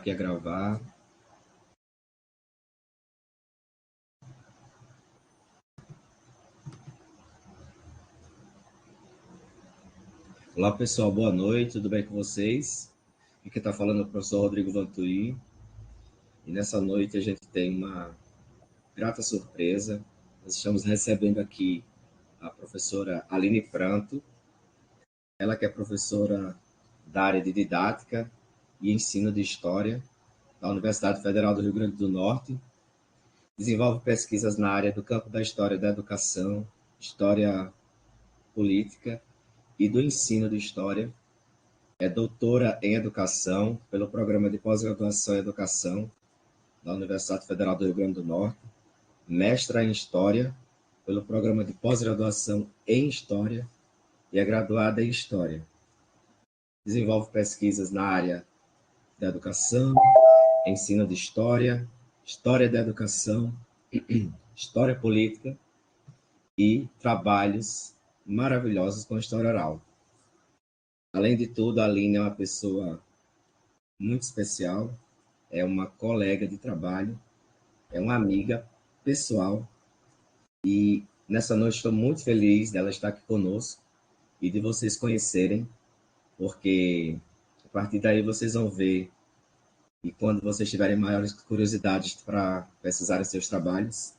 Aqui a gravar. Olá pessoal, boa noite, tudo bem com vocês? Aqui está falando é o professor Rodrigo Vantuí. E nessa noite a gente tem uma grata surpresa. Nós estamos recebendo aqui a professora Aline Pranto. Ela que é professora da área de didática e ensino de história da Universidade Federal do Rio Grande do Norte. Desenvolve pesquisas na área do campo da história da educação, história política e do ensino de história. É doutora em educação pelo Programa de Pós-Graduação em Educação da Universidade Federal do Rio Grande do Norte, mestra em História pelo Programa de Pós-Graduação em História e é graduada em História. Desenvolve pesquisas na área da educação, ensino de história, história da educação, história política e trabalhos maravilhosos com história oral. Além de tudo, a Aline é uma pessoa muito especial, é uma colega de trabalho, é uma amiga pessoal e nessa noite estou muito feliz dela estar aqui conosco e de vocês conhecerem, porque a partir daí vocês vão ver e quando vocês tiverem maiores curiosidades para pesquisarem seus trabalhos,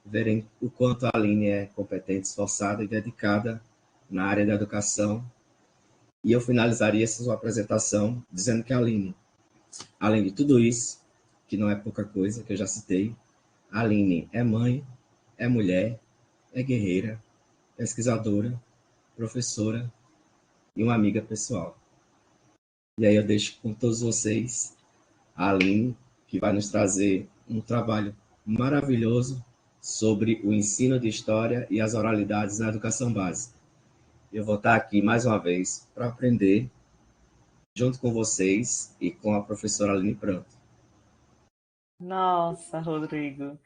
verem o quanto a Aline é competente, esforçada e dedicada na área da educação. E eu finalizaria essa sua apresentação dizendo que a Aline, além de tudo isso, que não é pouca coisa, que eu já citei, a Aline é mãe, é mulher, é guerreira, pesquisadora, professora e uma amiga pessoal. E aí eu deixo com todos vocês a Aline, que vai nos trazer um trabalho maravilhoso sobre o ensino de história e as oralidades na educação básica. Eu vou estar aqui mais uma vez para aprender junto com vocês e com a professora Aline Pranto. Nossa, Rodrigo,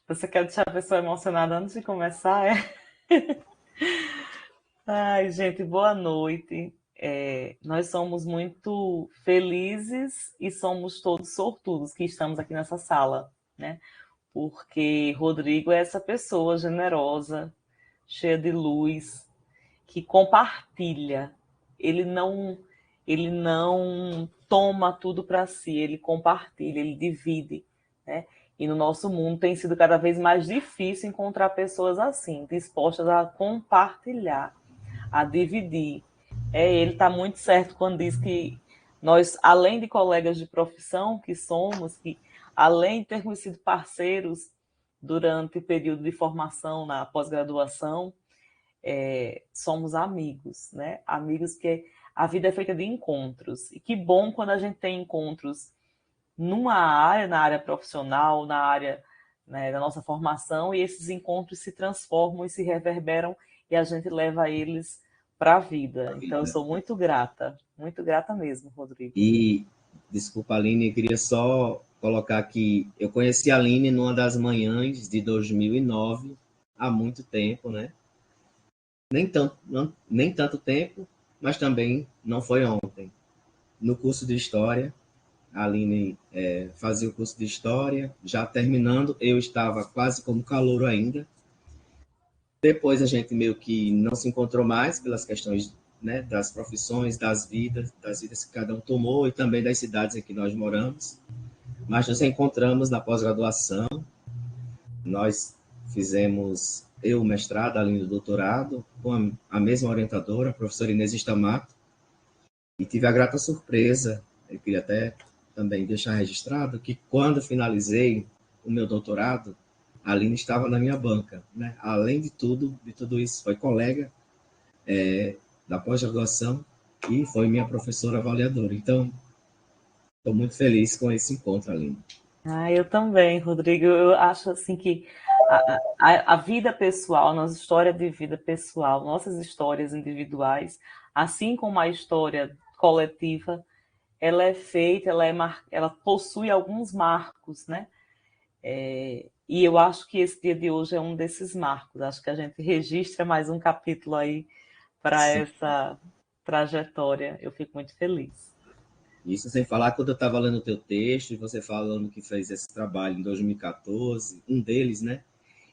você quer deixar a pessoa emocionada antes de começar? Ai, gente, boa noite. Nós somos muito felizes e somos todos sortudos que estamos aqui nessa sala, né? Porque Rodrigo é essa pessoa generosa, cheia de luz, que compartilha. Ele não, ele não toma tudo para si, ele compartilha, ele divide, né? E no nosso mundo tem sido cada vez mais difícil encontrar pessoas assim, dispostas a compartilhar, a dividir. Ele está muito certo quando diz que nós, além de colegas de profissão que somos, que além de termos sido parceiros durante o período de formação na pós-graduação, somos amigos, né? Amigos que a vida é feita de encontros. E que bom quando a gente tem encontros numa área, na área profissional, na área, né, da nossa formação, e esses encontros se transformam e se reverberam e a gente leva eles para a vida. Então, eu sou muito grata mesmo, Rodrigo. E, desculpa, Aline, eu queria só colocar que eu conheci a Aline numa das manhãs de 2009, há muito tempo, né? Nem tanto tempo, mas também não foi ontem. No curso de História, a Aline fazia o curso de História, já terminando, eu estava quase como calouro ainda. Depois a gente meio que não se encontrou mais pelas questões, né, das profissões, das vidas que cada um tomou e também das cidades em que nós moramos. Mas nos encontramos na pós-graduação, nós fizemos o mestrado, além do doutorado, com a mesma orientadora, a professora Inês Stamato, e tive a grata surpresa, eu queria até também deixar registrado, que quando finalizei o meu doutorado, a Aline estava na minha banca, né? Além de tudo isso, foi colega da pós-graduação e foi minha professora avaliadora. Então, estou muito feliz com esse encontro, Aline. Eu também, Rodrigo. Eu acho assim que a vida pessoal, nossa história de vida pessoal, nossas histórias individuais, assim como a história coletiva, ela é feita, ela possui alguns marcos, né? E eu acho que esse dia de hoje é um desses marcos. Acho que a gente registra mais um capítulo aí para essa trajetória. Eu fico muito feliz. Isso sem falar quando eu estava lendo o teu texto e você falando que fez esse trabalho em 2014, um deles, né?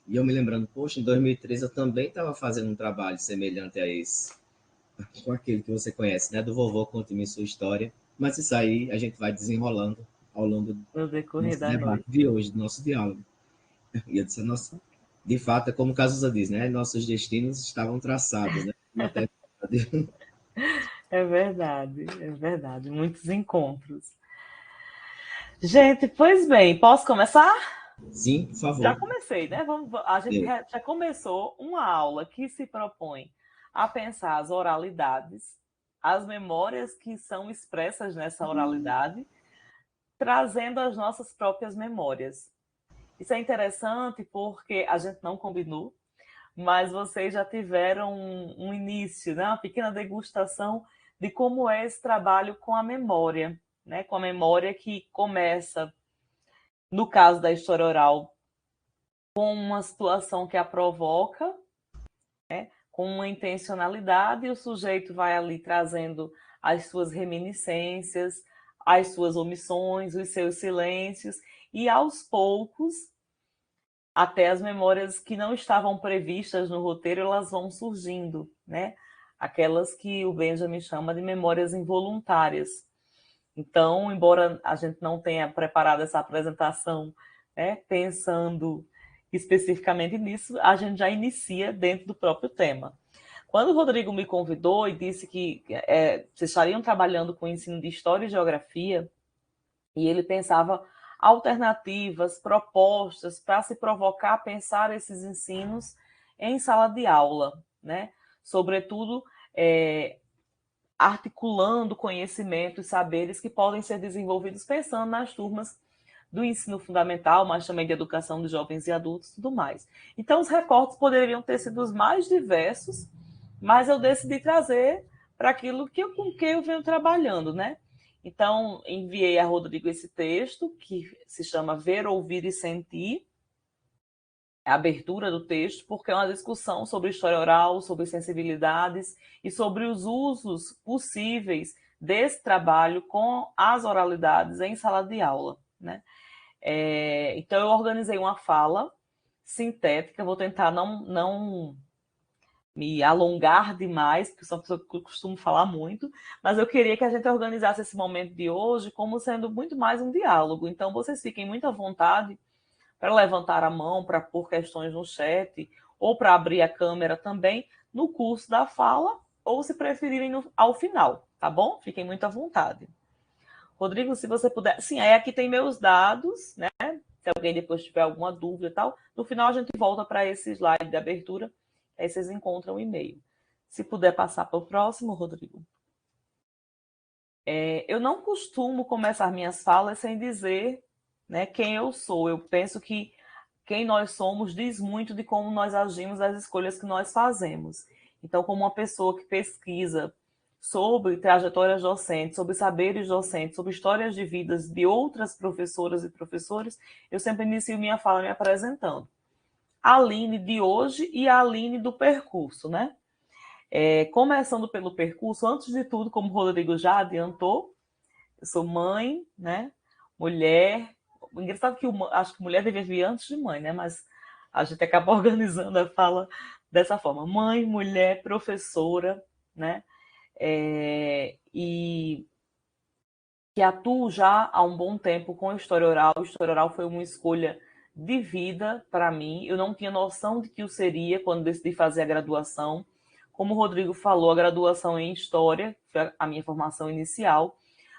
E eu me lembrando, poxa, em 2013 eu também estava fazendo um trabalho semelhante a esse, com aquele que você conhece, né? Do Vovô Conte-me Sua História. Mas isso aí a gente vai desenrolando ao longo do no decorrer nosso da debate noite. de hoje, do nosso diálogo. E eu disse, nossa, de fato, é como o Cazuza diz, né? Nossos destinos estavam traçados, né? É verdade, é verdade. Muitos encontros. Gente, pois bem, posso começar? Sim, por Já favor. comecei, né? A gente Eu. já começou uma aula que se propõe a pensar as oralidades, as memórias que são expressas nessa oralidade, trazendo as nossas próprias memórias. Isso é interessante porque a gente não combinou, mas vocês já tiveram um início, né? Uma pequena degustação de como é esse trabalho com a memória, né? Com a memória que começa, no caso da história oral, com uma situação que a provoca, com uma intencionalidade, e o sujeito vai ali trazendo as suas reminiscências, as suas omissões, os seus silêncios, e aos poucos, até as memórias que não estavam previstas no roteiro, elas vão surgindo, né? Aquelas que o Benjamin chama de memórias involuntárias. Então, embora a gente não tenha preparado essa apresentação, né, pensando especificamente nisso, a gente já inicia dentro do próprio tema. Quando o Rodrigo me convidou e disse que vocês estariam trabalhando com o ensino de História e Geografia, e ele pensava alternativas, propostas para se provocar a pensar esses ensinos em sala de aula, né? Sobretudo, articulando conhecimentos e saberes que podem ser desenvolvidos pensando nas turmas do ensino fundamental, mas também de educação de jovens e adultos e tudo mais. Então, os recortes poderiam ter sido os mais diversos, mas eu decidi trazer para aquilo com que eu venho trabalhando, né? Então, enviei a Rodrigo esse texto, que se chama Ver, Ouvir e Sentir, a abertura do texto, porque é uma discussão sobre história oral, sobre sensibilidades e sobre os usos possíveis desse trabalho com as oralidades em sala de aula, né? Então, eu organizei uma fala sintética, vou tentar não me alongar demais, porque sou uma pessoa que costumo falar muito, mas eu queria que a gente organizasse esse momento de hoje como sendo muito mais um diálogo. Então, vocês fiquem muito à vontade para levantar a mão, para pôr questões no chat, ou para abrir a câmera também no curso da fala, ou se preferirem ao final, tá bom? Fiquem muito à vontade. Rodrigo, se você puder. Sim, aí aqui tem meus dados, né? Se alguém depois tiver alguma dúvida e tal, no final a gente volta para esse slide de abertura, aí vocês encontram o e-mail. Se puder passar para o próximo, Rodrigo. Eu não costumo começar minhas falas sem dizer, né, quem eu sou. Eu penso que quem nós somos diz muito de como nós agimos, das escolhas que nós fazemos. Então, como uma pessoa que pesquisa sobre trajetórias docentes, sobre saberes docentes, sobre histórias de vidas de outras professoras e professores, eu sempre inicio minha fala me apresentando. A Aline de hoje e a Aline do percurso, né? Começando pelo percurso, antes de tudo, como o Rodrigo já adiantou, eu sou mãe, né? Mulher. Engraçado que acho que mulher deve vir antes de mãe, né? Mas a gente acaba organizando a fala dessa forma. Mãe, mulher, professora, né? E que atuo já há um bom tempo com a história oral. A história oral foi uma escolha de vida para mim. Eu não tinha noção de que o seria quando decidi fazer a graduação. Como o Rodrigo falou, a graduação em História, foi a minha formação inicial.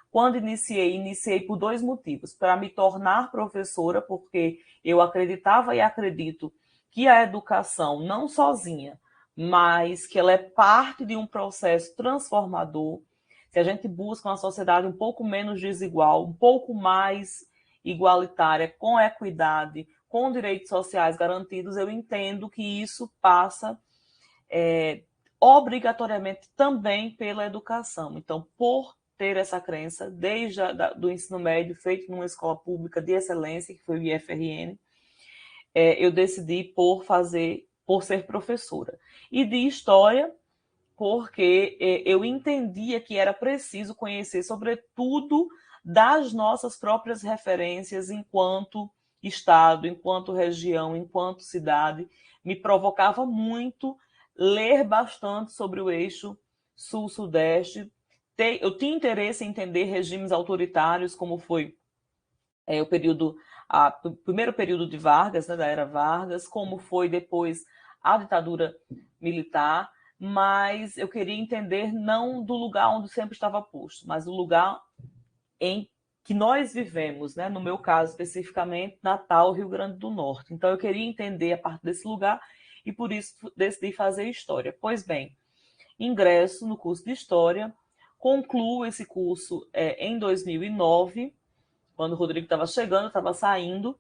Quando iniciei por dois motivos. Para me tornar professora, porque eu acreditava e acredito que a educação, não sozinha, mas que ela é parte de um processo transformador. Se a gente busca uma sociedade um pouco menos desigual, um pouco mais igualitária, com equidade, com direitos sociais garantidos, eu entendo que isso passa obrigatoriamente também pela educação. Então, por ter essa crença, desde do ensino médio, feito numa escola pública de excelência, que foi o IFRN, eu decidi por ser professora. E de história, porque eu entendia que era preciso conhecer, sobretudo, das nossas próprias referências enquanto estado, enquanto região, enquanto cidade. Me provocava muito ler bastante sobre o eixo sul-sudeste. Eu tinha interesse em entender regimes autoritários, como foi o primeiro período de Vargas, né, da era Vargas, como foi depois a ditadura militar, mas eu queria entender não do lugar onde sempre estava posto, mas do lugar em que nós vivemos, né? No meu caso, especificamente, Natal, Rio Grande do Norte. Então, eu queria entender a parte desse lugar e, por isso, decidi fazer História. Pois bem, ingresso no curso de História, concluo esse curso em 2009, quando o Rodrigo estava chegando, estava saindo,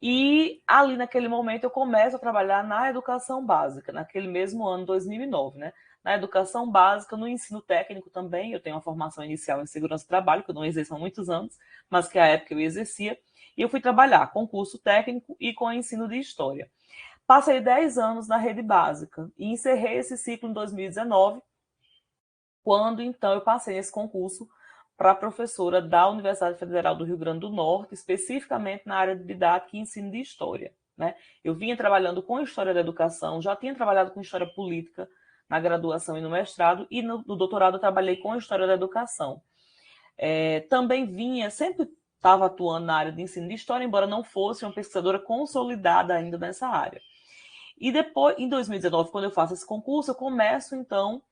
e ali naquele momento eu começo a trabalhar na educação básica, naquele mesmo ano, 2009, né? Na educação básica, no ensino técnico também. Eu tenho uma formação inicial em segurança do trabalho, que eu não exerço há muitos anos, mas que à época eu exercia. E eu fui trabalhar com curso técnico e com ensino de história. Passei 10 anos na rede básica e encerrei esse ciclo em 2019, quando então eu passei esse concurso para professora da Universidade Federal do Rio Grande do Norte, especificamente na área de didática e ensino de história, né? Eu vinha trabalhando com história da educação, já tinha trabalhado com história política na graduação e no mestrado, e no doutorado eu trabalhei com história da educação. Também sempre estava atuando na área de ensino de história, embora não fosse uma pesquisadora consolidada ainda nessa área. E depois, em 2019, quando eu faço esse concurso, eu começo, então,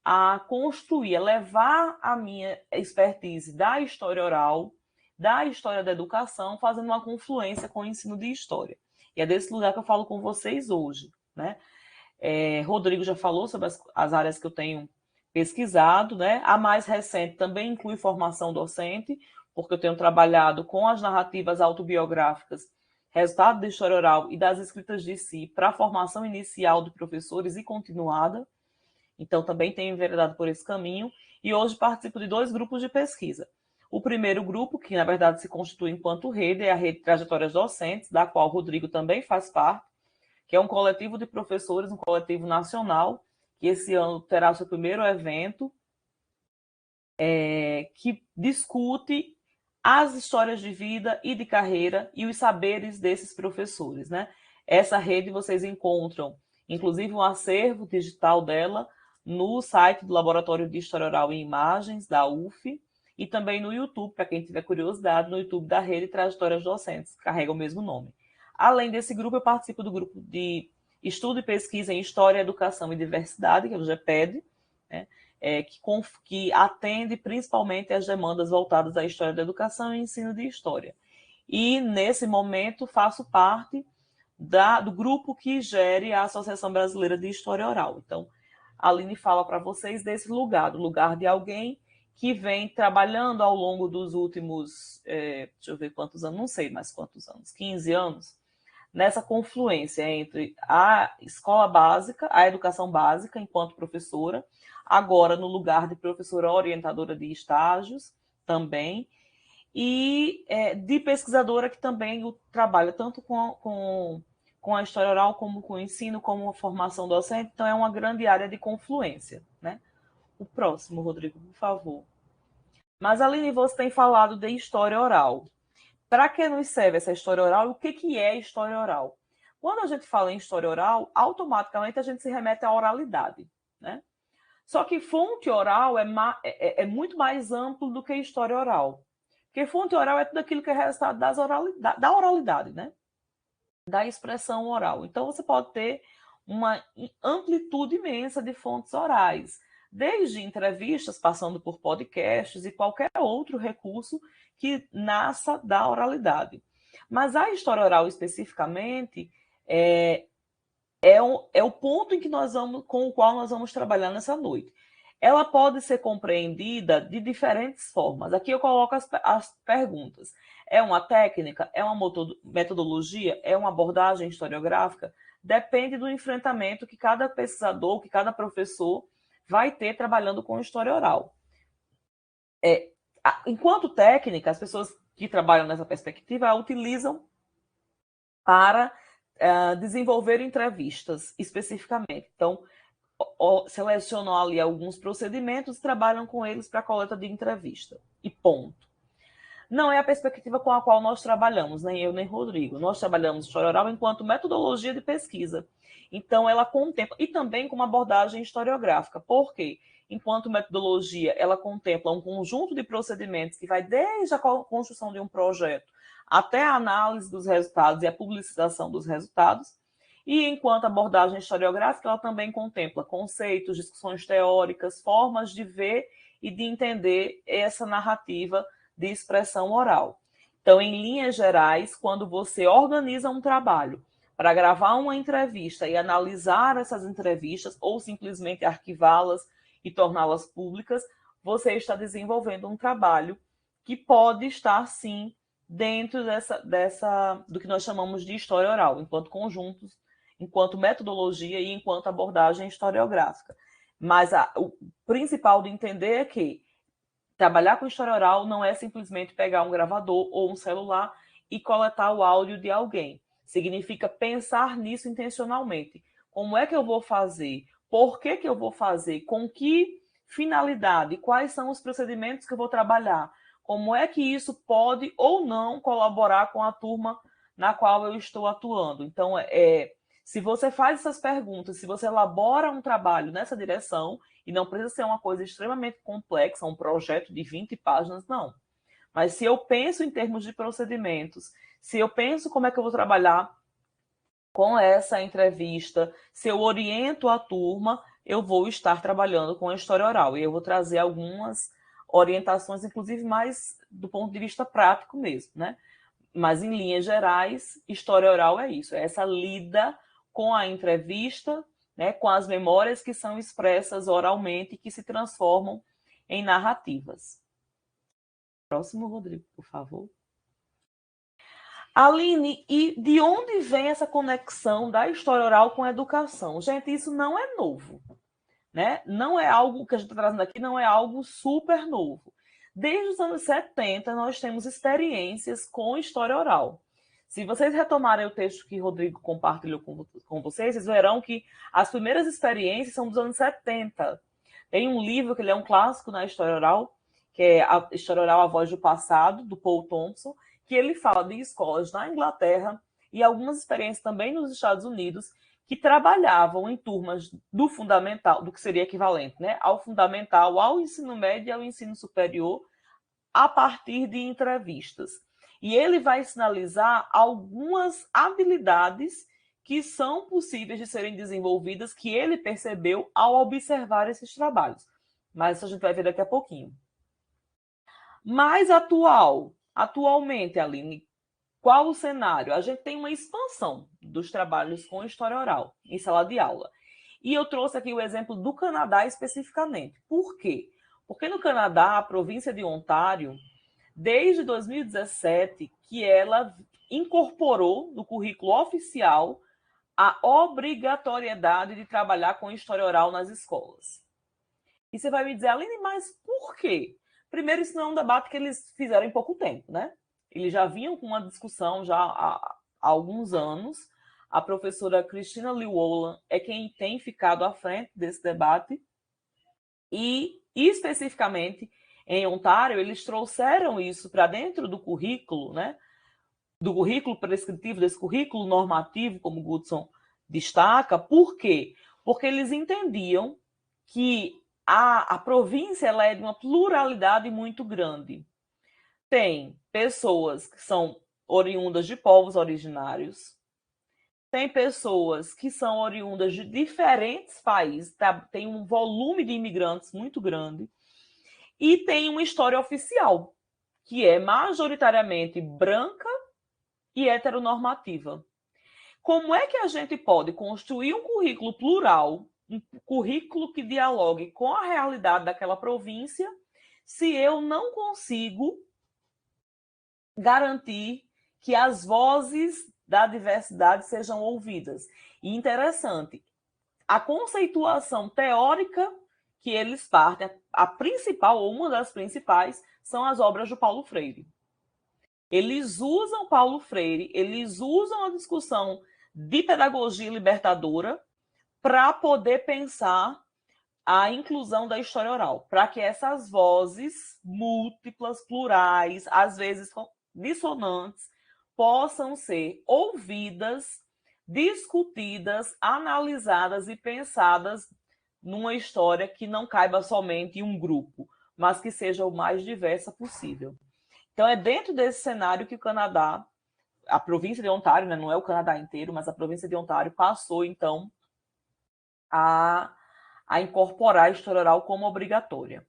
a construir, a levar a minha expertise da história oral, da história da educação, fazendo uma confluência com o ensino de história. E é desse lugar que eu falo com vocês hoje, né? Rodrigo já falou sobre as áreas que eu tenho pesquisado, né? A mais recente também inclui formação docente, porque eu tenho trabalhado com as narrativas autobiográficas, resultado da história oral e das escritas de si, para a formação inicial de professores e continuada. Então, também tenho enveredado por esse caminho e hoje participo de 2 grupos de pesquisa. O primeiro grupo, que na verdade se constitui enquanto rede, é a Rede Trajetórias Docentes, da qual o Rodrigo também faz parte, que é um coletivo de professores, um coletivo nacional, que esse ano terá o seu primeiro evento, que discute as histórias de vida e de carreira e os saberes desses professores, né? Essa rede vocês encontram, inclusive, um acervo digital dela no site do Laboratório de História Oral e Imagens, da UF, e também no YouTube, para quem tiver curiosidade, no YouTube da Rede Trajetórias Docentes, que carrega o mesmo nome. Além desse grupo, eu participo do grupo de Estudo e Pesquisa em História, Educação e Diversidade, que é o GEPED, né? Que atende principalmente às demandas voltadas à história da educação e ensino de história. E, nesse momento, faço parte do grupo que gere a Associação Brasileira de História Oral. Então, a Aline fala para vocês desse lugar, do lugar de alguém que vem trabalhando ao longo dos últimos, deixa eu ver quantos anos, não sei mais quantos anos, 15 anos, nessa confluência entre a escola básica, a educação básica enquanto professora, agora no lugar de professora orientadora de estágios também, e de pesquisadora que também trabalha tanto com a história oral, como com o ensino, como a formação docente. Então, é uma grande área de confluência, né? O próximo, Rodrigo, por favor. Mas, Aline, você tem falado de história oral. Para que nos serve essa história oral e o que é história oral? Quando a gente fala em história oral, automaticamente a gente se remete à oralidade, né? Só que fonte oral é muito mais amplo do que história oral. Porque fonte oral é tudo aquilo que é resultado da oralidade, né? Da expressão oral. Então, você pode ter uma amplitude imensa de fontes orais, desde entrevistas, passando por podcasts e qualquer outro recurso que nasça da oralidade. Mas a história oral, especificamente, é o ponto em que com o qual nós vamos trabalhar nessa noite. Ela pode ser compreendida de diferentes formas. Aqui eu coloco as perguntas. É uma técnica? É uma metodologia? É uma abordagem historiográfica? Depende do enfrentamento que cada pesquisador, que cada professor vai ter trabalhando com história oral. Enquanto técnica, as pessoas que trabalham nessa perspectiva a utilizam para desenvolver entrevistas, especificamente. Então, selecionam ali alguns procedimentos e trabalham com eles para a coleta de entrevista. E ponto. Não é a perspectiva com a qual nós trabalhamos, nem eu nem Rodrigo. Nós trabalhamos história oral enquanto metodologia de pesquisa. Então, ela contempla, e também com uma abordagem historiográfica. Por quê? Enquanto metodologia, ela contempla um conjunto de procedimentos que vai desde a construção de um projeto até a análise dos resultados e a publicização dos resultados. E enquanto abordagem historiográfica, ela também contempla conceitos, discussões teóricas, formas de ver e de entender essa narrativa de expressão oral. Então, em linhas gerais, quando você organiza um trabalho para gravar uma entrevista e analisar essas entrevistas ou simplesmente arquivá-las e torná-las públicas, você está desenvolvendo um trabalho que pode estar, sim, dentro do que nós chamamos de história oral, enquanto conjuntos, enquanto metodologia e enquanto abordagem historiográfica. Mas o principal de entender é que trabalhar com história oral não é simplesmente pegar um gravador ou um celular e coletar o áudio de alguém. Significa pensar nisso intencionalmente. Como é que eu vou fazer? Por que eu vou fazer? Com que finalidade? Quais são os procedimentos que eu vou trabalhar? Como é que isso pode ou não colaborar com a turma na qual eu estou atuando? Então, se você faz essas perguntas, se você elabora um trabalho nessa direção, e não precisa ser uma coisa extremamente complexa, um projeto de 20 páginas, não. Mas se eu penso em termos de procedimentos, se eu penso como é que eu vou trabalhar com essa entrevista, se eu oriento a turma, eu vou estar trabalhando com a história oral. E eu vou trazer algumas orientações, inclusive mais do ponto de vista prático mesmo, né? Mas, em linhas gerais, história oral é isso, é essa lida com a entrevista, né, com as memórias que são expressas oralmente e que se transformam em narrativas. Próximo, Rodrigo, por favor. Aline, e de onde vem essa conexão da história oral com a educação? Gente, isso não é novo, né? Não é algo que a gente está trazendo aqui, não é algo super novo. Desde os anos 70, nós temos experiências com história oral. Se vocês retomarem o texto que Rodrigo compartilhou com vocês, vocês verão que as primeiras experiências são dos anos 70. Tem um livro que ele é um clássico na história oral, que é a História Oral, A Voz do Passado, do Paul Thompson, que ele fala de escolas na Inglaterra e algumas experiências também nos Estados Unidos que trabalhavam em turmas do fundamental, do que seria equivalente, né, ao fundamental, ao ensino médio e ao ensino superior, a partir de entrevistas. E ele vai sinalizar algumas habilidades que são possíveis de serem desenvolvidas, que ele percebeu ao observar esses trabalhos. Mas isso a gente vai ver daqui a pouquinho. Mais atualmente, Aline, qual o cenário? A gente tem uma expansão dos trabalhos com história oral em sala de aula. E eu trouxe aqui o exemplo do Canadá especificamente. Por quê? Porque no Canadá, a província de Ontário, desde 2017, que ela incorporou no currículo oficial a obrigatoriedade de trabalhar com história oral nas escolas. E você vai me dizer, Aline, mas por quê? Primeiro, isso não é um debate que eles fizeram em pouco tempo, né? Eles já vinham com uma discussão já há alguns anos. A professora Cristina Llewellyn é quem tem ficado à frente desse debate. E, especificamente, em Ontário, eles trouxeram isso para dentro do currículo, né? Do currículo prescritivo, desse currículo normativo, como o Goodson destaca. Por quê? Porque eles entendiam que a província ela é de uma pluralidade muito grande. Tem pessoas que são oriundas de povos originários, tem pessoas que são oriundas de diferentes países, tem um volume de imigrantes muito grande, e tem uma história oficial, que é majoritariamente branca e heteronormativa. Como é que a gente pode construir um currículo plural, um currículo que dialogue com a realidade daquela província, se eu não consigo garantir que as vozes da diversidade sejam ouvidas? E interessante, a conceituação teórica que eles partem, a principal, ou uma das principais, são as obras do Paulo Freire. Eles usam Paulo Freire, eles usam a discussão de pedagogia libertadora para poder pensar a inclusão da história oral, para que essas vozes múltiplas, plurais, às vezes dissonantes, possam ser ouvidas, discutidas, analisadas e pensadas numa história que não caiba somente em um grupo, mas que seja o mais diversa possível. Então, é dentro desse cenário que o Canadá, a província de Ontário, né, não é o Canadá inteiro, mas a província de Ontário passou, então, a incorporar a história oral como obrigatória.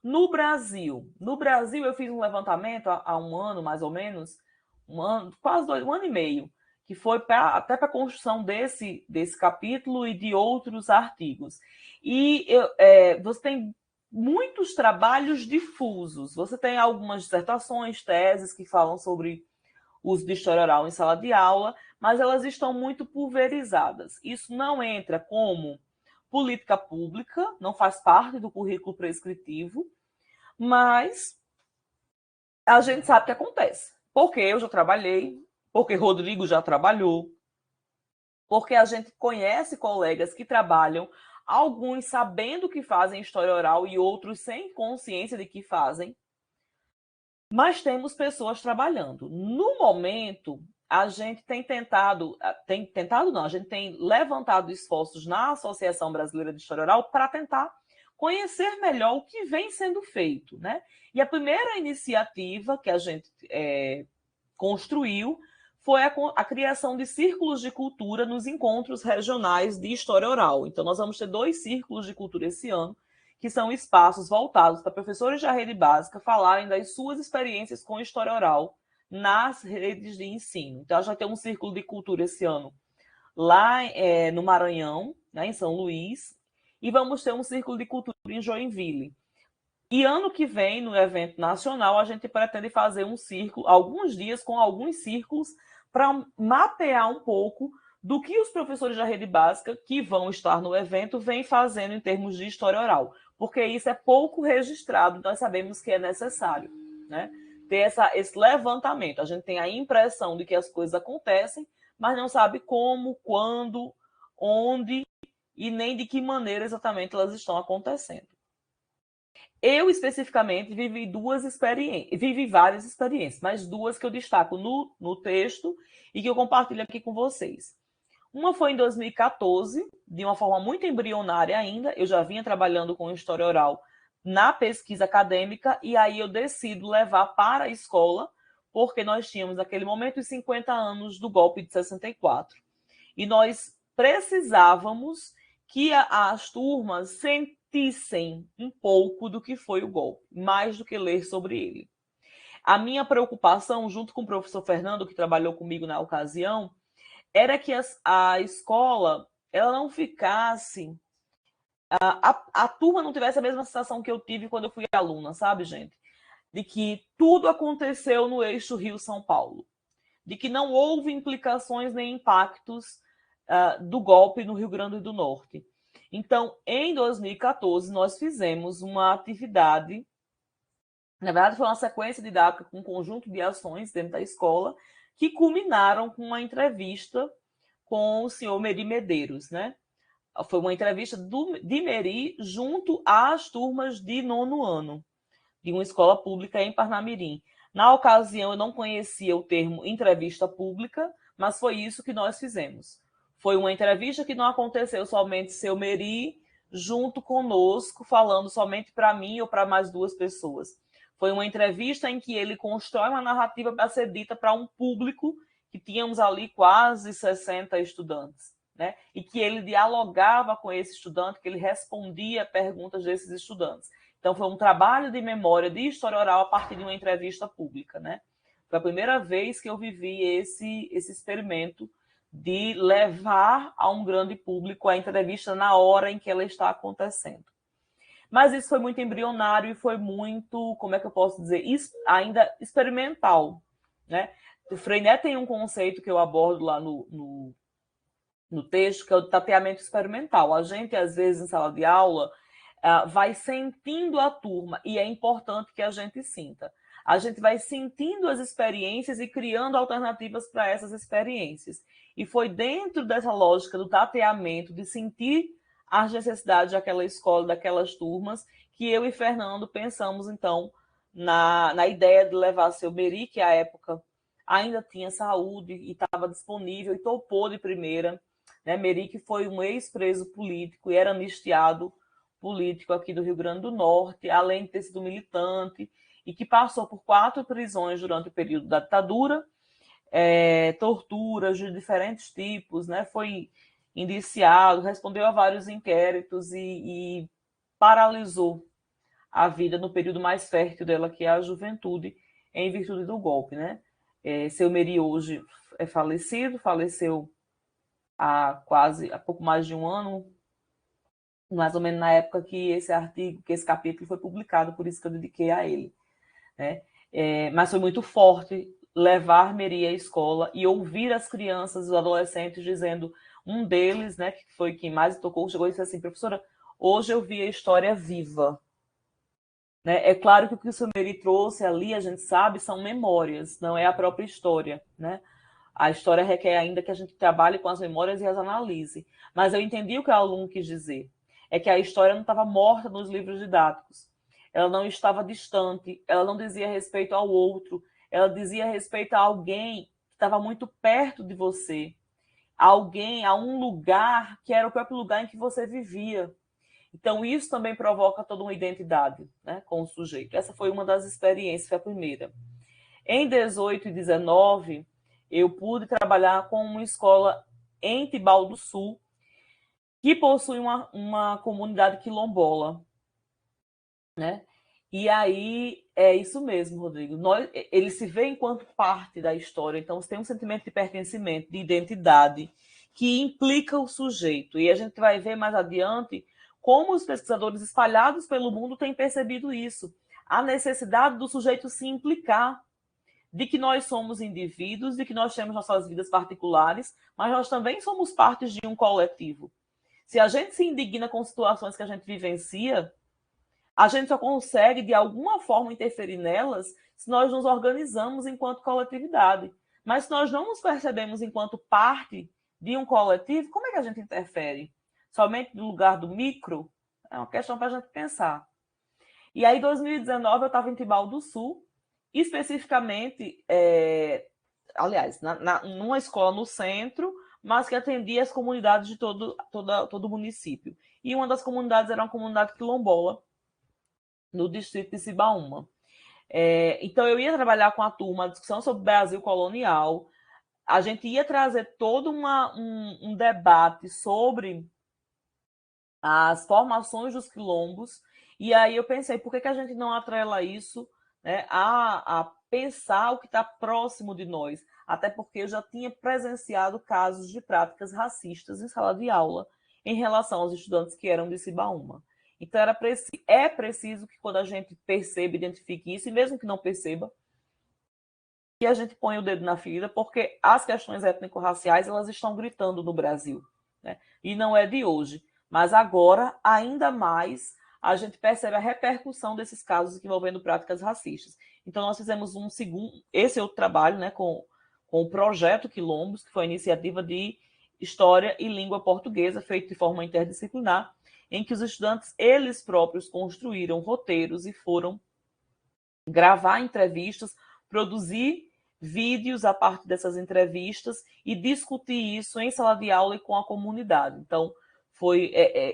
No Brasil eu fiz um levantamento há um ano, mais ou menos, quase um ano e meio, que foi até para a construção desse capítulo e de outros artigos. E você tem muitos trabalhos difusos. Você tem algumas dissertações, teses que falam sobre uso de história oral em sala de aula, mas elas estão muito pulverizadas. Isso não entra como política pública, não faz parte do currículo prescritivo, mas a gente sabe que acontece. Porque eu já trabalhei, porque Rodrigo já trabalhou, porque a gente conhece colegas que trabalham, alguns sabendo que fazem história oral e outros sem consciência de que fazem, mas temos pessoas trabalhando. No momento, a gente tem tentado não, a gente tem levantado esforços na Associação Brasileira de História Oral para tentar conhecer melhor o que vem sendo feito, né? E a primeira iniciativa que a gente construiu foi a criação de círculos de cultura nos encontros regionais de história oral. Então, nós vamos ter 2 círculos de cultura esse ano, que são espaços voltados para professores da rede básica falarem das suas experiências com história oral nas redes de ensino. Então, já tem um círculo de cultura esse ano lá no Maranhão, né, em São Luís, e vamos ter um círculo de cultura em Joinville. E ano que vem, no evento nacional, a gente pretende fazer um círculo, alguns dias com alguns círculos, para mapear um pouco do que os professores da rede básica que vão estar no evento vêm fazendo em termos de história oral, porque isso é pouco registrado, nós sabemos que é necessário, né? Ter esse levantamento. A gente tem a impressão de que as coisas acontecem, mas não sabe como, quando, onde e nem de que maneira exatamente elas estão acontecendo. Eu, especificamente, vivi várias experiências, mas 2 que eu destaco no texto e que eu compartilho aqui com vocês. Uma foi em 2014, de uma forma muito embrionária ainda, eu já vinha trabalhando com história oral na pesquisa acadêmica, e aí eu decido levar para a escola, porque nós tínhamos, naquele momento, os 50 anos do golpe de 64. E nós precisávamos que as turmas sentissem um pouco do que foi o golpe, mais do que ler sobre ele. A minha preocupação, junto com o professor Fernando, que trabalhou comigo na ocasião, era que a escola ela não ficasse... A turma não tivesse a mesma sensação que eu tive quando eu fui aluna, sabe, gente? De que tudo aconteceu no eixo Rio-São Paulo. De que não houve implicações nem impactos do golpe no Rio Grande do Norte. Então, em 2014, nós fizemos uma atividade, na verdade foi uma sequência didática com um conjunto de ações dentro da escola, que culminaram com uma entrevista com o senhor Meri Medeiros, né? Foi uma entrevista de Meri junto às turmas de 9º ano, de uma escola pública em Parnamirim. Na ocasião, eu não conhecia o termo entrevista pública, mas foi isso que nós fizemos. Foi uma entrevista que não aconteceu somente seu Meri junto conosco, falando somente para mim ou para mais 2 pessoas. Foi uma entrevista em que ele constrói uma narrativa para ser dita para um público que tínhamos ali quase 60 estudantes, né? E que ele dialogava com esse estudante, que ele respondia perguntas desses estudantes. Então, foi um trabalho de memória, de história oral, a partir de uma entrevista pública, né? Foi a primeira vez que eu vivi esse experimento de levar a um grande público a entrevista na hora em que ela está acontecendo. Mas isso foi muito embrionário e foi muito, como é que eu posso dizer, ainda experimental, né? O Freinet tem um conceito que eu abordo lá no texto, que é o tateamento experimental. A gente, às vezes, em sala de aula, vai sentindo a turma, e é importante que a gente sinta. a gente vai sentindo as experiências e criando alternativas para essas experiências. E foi dentro dessa lógica do tateamento, de sentir as necessidades daquela escola, daquelas turmas, que eu e Fernando pensamos, então, na ideia de levar seu Meri, que à época ainda tinha saúde e estava disponível e topou de primeira. Né? Meri, que foi um ex-preso político e era anistiado político aqui do Rio Grande do Norte, além de ter sido militante, e que passou por 4 prisões durante o período da ditadura, torturas de diferentes tipos, né? Foi indiciado, respondeu a vários inquéritos e paralisou a vida no período mais fértil dela, que é a juventude, em virtude do golpe, né? Seu Meri hoje é falecido, faleceu há pouco mais de um ano, mais ou menos na época que esse capítulo foi publicado, por isso que eu dediquei a ele, né? Mas foi muito forte levar Meri à escola e ouvir as crianças, os adolescentes dizendo, um deles, né, que foi quem mais tocou, chegou e disse assim: professora, hoje eu vi a história viva. Né? É claro que o que o Meri trouxe ali, a gente sabe, são memórias, não é a própria história, né? A história requer ainda que a gente trabalhe com as memórias e as analise. Mas eu entendi o que o aluno quis dizer. É que a história não estava morta nos livros didáticos. Ela não estava distante, ela não dizia respeito ao outro, ela dizia respeito a alguém que estava muito perto de você, a um lugar que era o próprio lugar em que você vivia. Então, isso também provoca toda uma identidade, né, com o sujeito. Essa foi uma das experiências, foi a primeira. Em 18 e 19, eu pude trabalhar com uma escola em Tibau do Sul, que possui uma comunidade quilombola. Né? E aí é isso mesmo, Rodrigo. Ele se vê enquanto parte da história, então tem um sentimento de pertencimento, de identidade, que implica o sujeito. E a gente vai ver mais adiante como os pesquisadores espalhados pelo mundo têm percebido isso. A necessidade do sujeito se implicar, de que nós somos indivíduos, de que nós temos nossas vidas particulares, mas nós também somos partes de um coletivo. Se a gente se indigna com situações que a gente vivencia, a gente só consegue, de alguma forma, interferir nelas se nós nos organizamos enquanto coletividade. Mas se nós não nos percebemos enquanto parte de um coletivo, como é que a gente interfere? Somente no lugar do micro? É uma questão para a gente pensar. E aí, em 2019, eu estava em Tibau do Sul, especificamente, numa escola no centro, mas que atendia as comunidades de todo o município. E uma das comunidades era uma comunidade quilombola, no distrito de Cibaúma. Então, eu ia trabalhar com a turma, a discussão sobre o Brasil colonial, a gente ia trazer todo um debate sobre as formações dos quilombos, e aí eu pensei, por que a gente não atrela isso, né, a pensar o que está próximo de nós? Até porque eu já tinha presenciado casos de práticas racistas em sala de aula em relação aos estudantes que eram de Cibaúma. Então, é preciso que quando a gente perceba, identifique isso, e mesmo que não perceba, que a gente ponha o dedo na ferida, porque as questões étnico-raciais, elas estão gritando no Brasil, né? E não é de hoje. Mas agora, ainda mais, a gente percebe a repercussão desses casos envolvendo práticas racistas. Então, nós fizemos esse outro trabalho, né, com o projeto Quilombos, que foi a iniciativa de História e Língua Portuguesa, feito de forma interdisciplinar, em que os estudantes, eles próprios, construíram roteiros e foram gravar entrevistas, produzir vídeos a partir dessas entrevistas e discutir isso em sala de aula e com a comunidade. Então,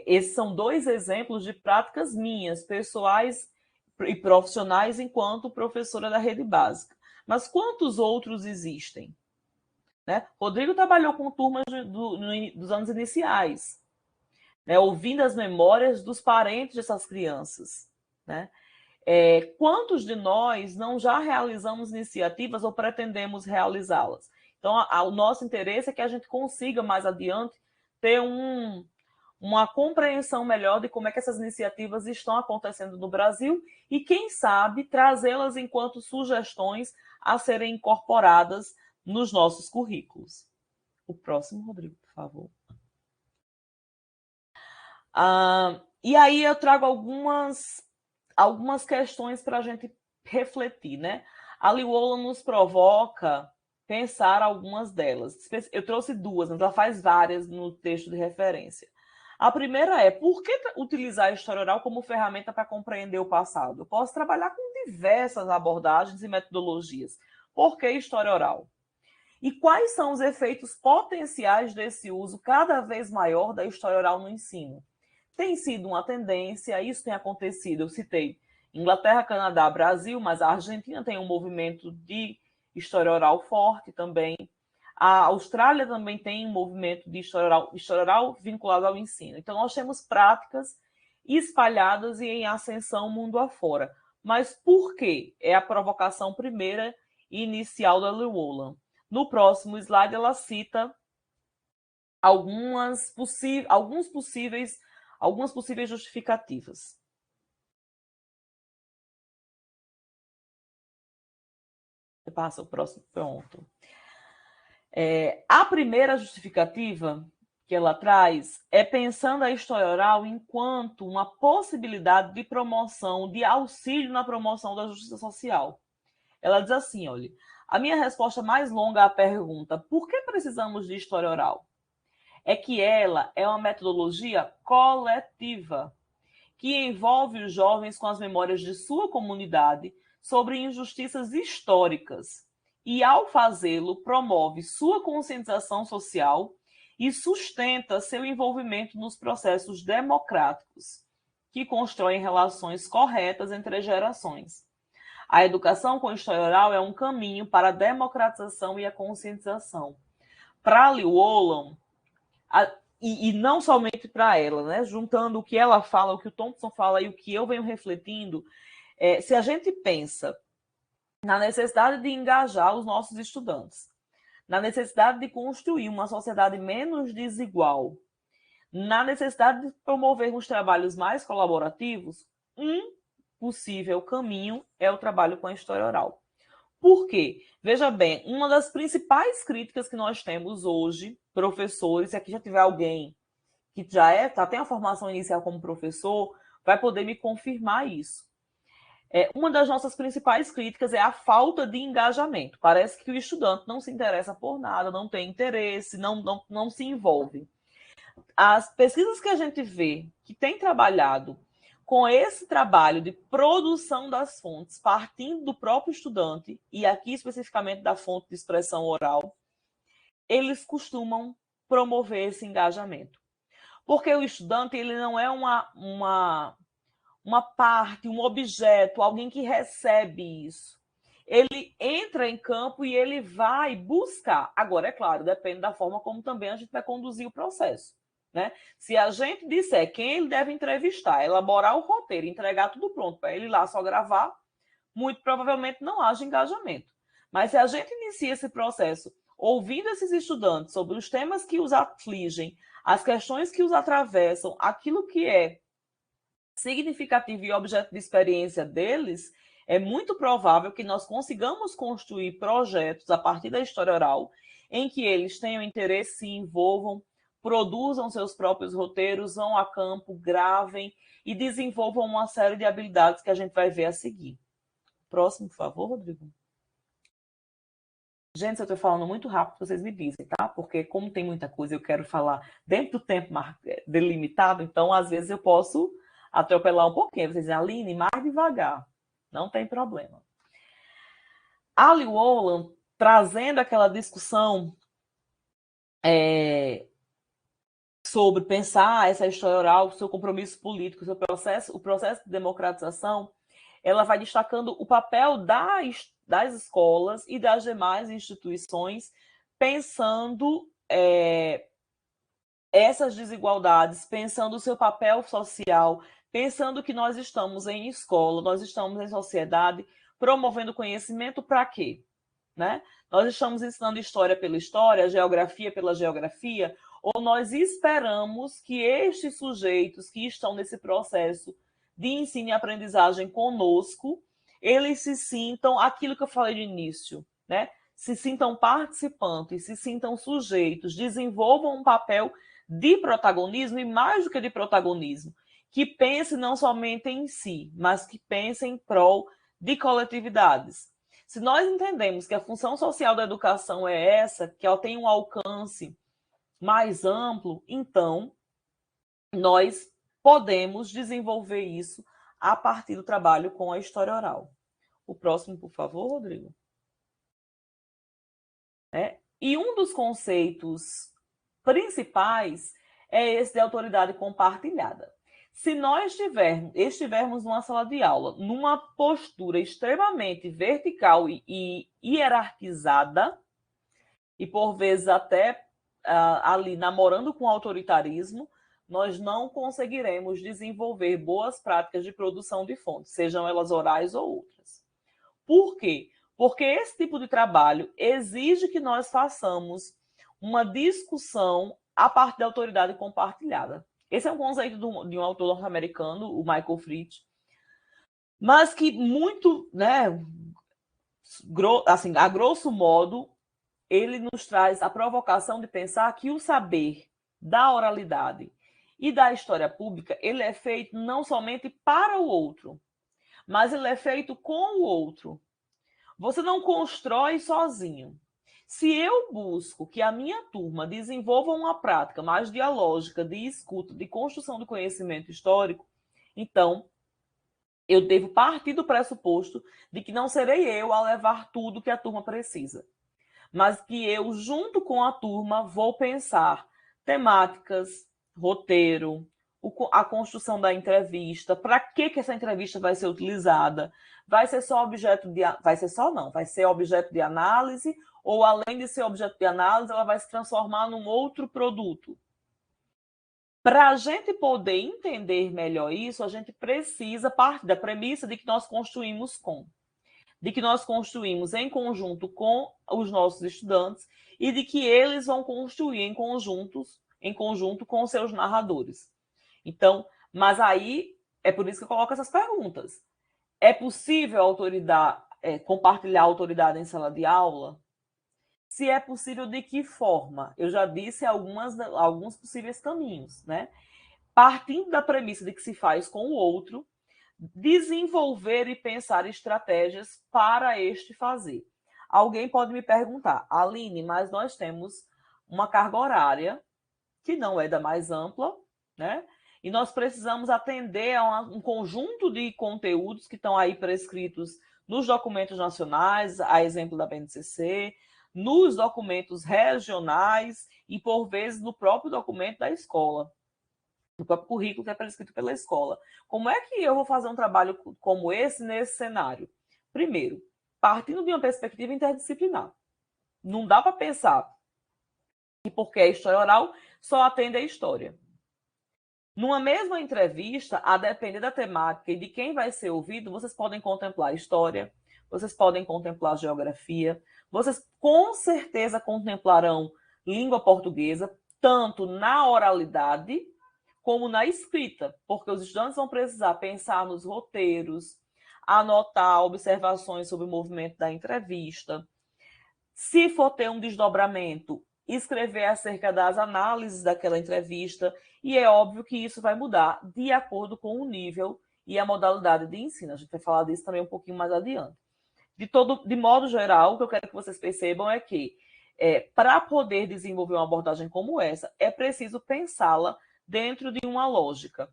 esses são 2 exemplos de práticas minhas, pessoais e profissionais, enquanto professora da rede básica. Mas quantos outros existem? Né? Rodrigo trabalhou com turmas dos anos iniciais, né? Ouvindo as memórias dos parentes dessas crianças. Né? Quantos de nós não já realizamos iniciativas ou pretendemos realizá-las? Então, o nosso interesse é que a gente consiga, mais adiante, ter uma compreensão melhor de como é que essas iniciativas estão acontecendo no Brasil e, quem sabe, trazê-las enquanto sugestões a serem incorporadas nos nossos currículos. O próximo, Rodrigo, por favor. E aí eu trago algumas questões para a gente refletir, né? A Liwola nos provoca pensar algumas delas. Eu trouxe duas, mas ela faz várias no texto de referência. A primeira é, por que utilizar a história oral como ferramenta para compreender o passado? Eu posso trabalhar com diversas abordagens e metodologias. Por que história oral? E quais são os efeitos potenciais desse uso cada vez maior da história oral no ensino? Tem sido uma tendência, isso tem acontecido, eu citei Inglaterra, Canadá, Brasil, mas a Argentina tem um movimento de história oral forte também. A Austrália também tem um movimento de história oral vinculado ao ensino. Então, nós temos práticas espalhadas e em ascensão mundo afora. Mas por quê? É a provocação primeira e inicial da Liwola. No próximo slide, ela cita algumas possíveis justificativas. Passa o próximo ponto. A primeira justificativa que ela traz é pensando a história oral enquanto uma possibilidade de promoção, de auxílio na promoção da justiça social. Ela diz assim, olha, a minha resposta mais longa à pergunta, por que precisamos de história oral? É que ela é uma metodologia coletiva, que envolve os jovens com as memórias de sua comunidade sobre injustiças históricas e, ao fazê-lo, promove sua conscientização social e sustenta seu envolvimento nos processos democráticos, que constroem relações corretas entre gerações. A educação com história oral é um caminho para a democratização e a conscientização. Para Liwola, e não somente para ela, né? Juntando o que ela fala, o que o Thompson fala e o que eu venho refletindo, se a gente pensa na necessidade de engajar os nossos estudantes, na necessidade de construir uma sociedade menos desigual, na necessidade de promovermos trabalhos mais colaborativos, um possível caminho é o trabalho com a história oral. Por quê? Veja bem, uma das principais críticas que nós temos hoje, professores, se aqui já tiver alguém que já tem a formação inicial como professor, vai poder me confirmar isso. Uma das nossas principais críticas é a falta de engajamento. Parece que o estudante não se interessa por nada, não tem interesse, não se envolve. As pesquisas que a gente vê que tem trabalhado com esse trabalho de produção das fontes, partindo do próprio estudante, e aqui especificamente da fonte de expressão oral, eles costumam promover esse engajamento. Porque o estudante ele não é uma parte, um objeto, alguém que recebe isso. Ele entra em campo e ele vai buscar. Agora, é claro, depende da forma como também a gente vai conduzir o processo. Né? Se a gente disser quem ele deve entrevistar, elaborar o roteiro, entregar tudo pronto para ele ir lá só gravar, muito provavelmente não haja engajamento. Mas se a gente inicia esse processo ouvindo esses estudantes sobre os temas que os afligem, as questões que os atravessam, aquilo que é significativo e objeto de experiência deles, é muito provável que nós consigamos construir projetos a partir da história oral em que eles tenham interesse, se envolvam, produzam seus próprios roteiros, vão a campo, gravem e desenvolvam uma série de habilidades que a gente vai ver a seguir. Próximo, por favor, Rodrigo. Gente, se eu estou falando muito rápido, vocês me dizem, tá? Porque como tem muita coisa, eu quero falar dentro do tempo delimitado, então às vezes eu posso atropelar um pouquinho. Vocês dizem, Aline, mais devagar. Não tem problema. A Liwola, trazendo aquela discussão sobre pensar essa história oral, seu compromisso político, o processo de democratização, ela vai destacando o papel das escolas e das demais instituições, pensando essas desigualdades, pensando o seu papel social, pensando que nós estamos em escola, nós estamos em sociedade, promovendo conhecimento para quê? Né? Nós estamos ensinando história pela história, geografia pela geografia, ou nós esperamos que estes sujeitos que estão nesse processo de ensino e aprendizagem conosco, eles se sintam aquilo que eu falei no início, né? Se sintam participantes, se sintam sujeitos, desenvolvam um papel de protagonismo e mais do que de protagonismo, que pense não somente em si, mas que pense em prol de coletividades. Se nós entendemos que a função social da educação é essa, que ela tem um alcance mais amplo, então nós podemos desenvolver isso a partir do trabalho com a história oral. O próximo, por favor, Rodrigo. E um dos conceitos principais é esse de autoridade compartilhada. Se nós estivermos numa sala de aula, numa postura extremamente vertical e hierarquizada, e por vezes até ali namorando com autoritarismo, nós não conseguiremos desenvolver boas práticas de produção de fontes, sejam elas orais ou outras. Por quê? Porque esse tipo de trabalho exige que nós façamos uma discussão a partir da autoridade compartilhada. Esse é um conceito de um autor norte-americano, o Michael Fritz, mas que muito, assim, a grosso modo, ele nos traz a provocação de pensar que o saber da oralidade e da história pública, ele é feito não somente para o outro, mas ele é feito com o outro. Você não constrói sozinho. Se eu busco que a minha turma desenvolva uma prática mais dialógica, de escuta, de construção do conhecimento histórico, então eu devo partir do pressuposto de que não serei eu a levar tudo que a turma precisa, mas que eu, junto com a turma, vou pensar temáticas, roteiro, a construção da entrevista, para que essa entrevista vai ser utilizada, vai ser só objeto de... Vai ser só não, vai ser objeto de análise, ou além de ser objeto de análise, ela vai se transformar num outro produto. Para a gente poder entender melhor isso, a gente precisa partir da premissa de que nós construímos em conjunto com os nossos estudantes e de que eles vão construir em conjunto com os seus narradores. Então, mas aí é por isso que eu coloco essas perguntas. É possível compartilhar autoridade em sala de aula? Se é possível, de que forma? Eu já disse alguns possíveis caminhos, né? Partindo da premissa de que se faz com o outro, desenvolver e pensar estratégias para este fazer. Alguém pode me perguntar, Aline, mas nós temos uma carga horária que não é da mais ampla, né? E nós precisamos atender a um conjunto de conteúdos que estão aí prescritos nos documentos nacionais, a exemplo da BNCC, nos documentos regionais e, por vezes, no próprio documento da escola, no próprio currículo que é prescrito pela escola. Como é que eu vou fazer um trabalho como esse nesse cenário? Primeiro, partindo de uma perspectiva interdisciplinar. Não dá para pensar que porque é história oral, só atende a história. Numa mesma entrevista, a depender da temática e de quem vai ser ouvido, vocês podem contemplar história, vocês podem contemplar geografia, vocês com certeza contemplarão língua portuguesa, tanto na oralidade como na escrita, porque os estudantes vão precisar pensar nos roteiros, anotar observações sobre o movimento da entrevista. Se for ter um desdobramento, escrever acerca das análises daquela entrevista, e é óbvio que isso vai mudar de acordo com o nível e a modalidade de ensino. A gente vai falar disso também um pouquinho mais adiante. De modo geral, o que eu quero que vocês percebam é que, para poder desenvolver uma abordagem como essa, é preciso pensá-la dentro de uma lógica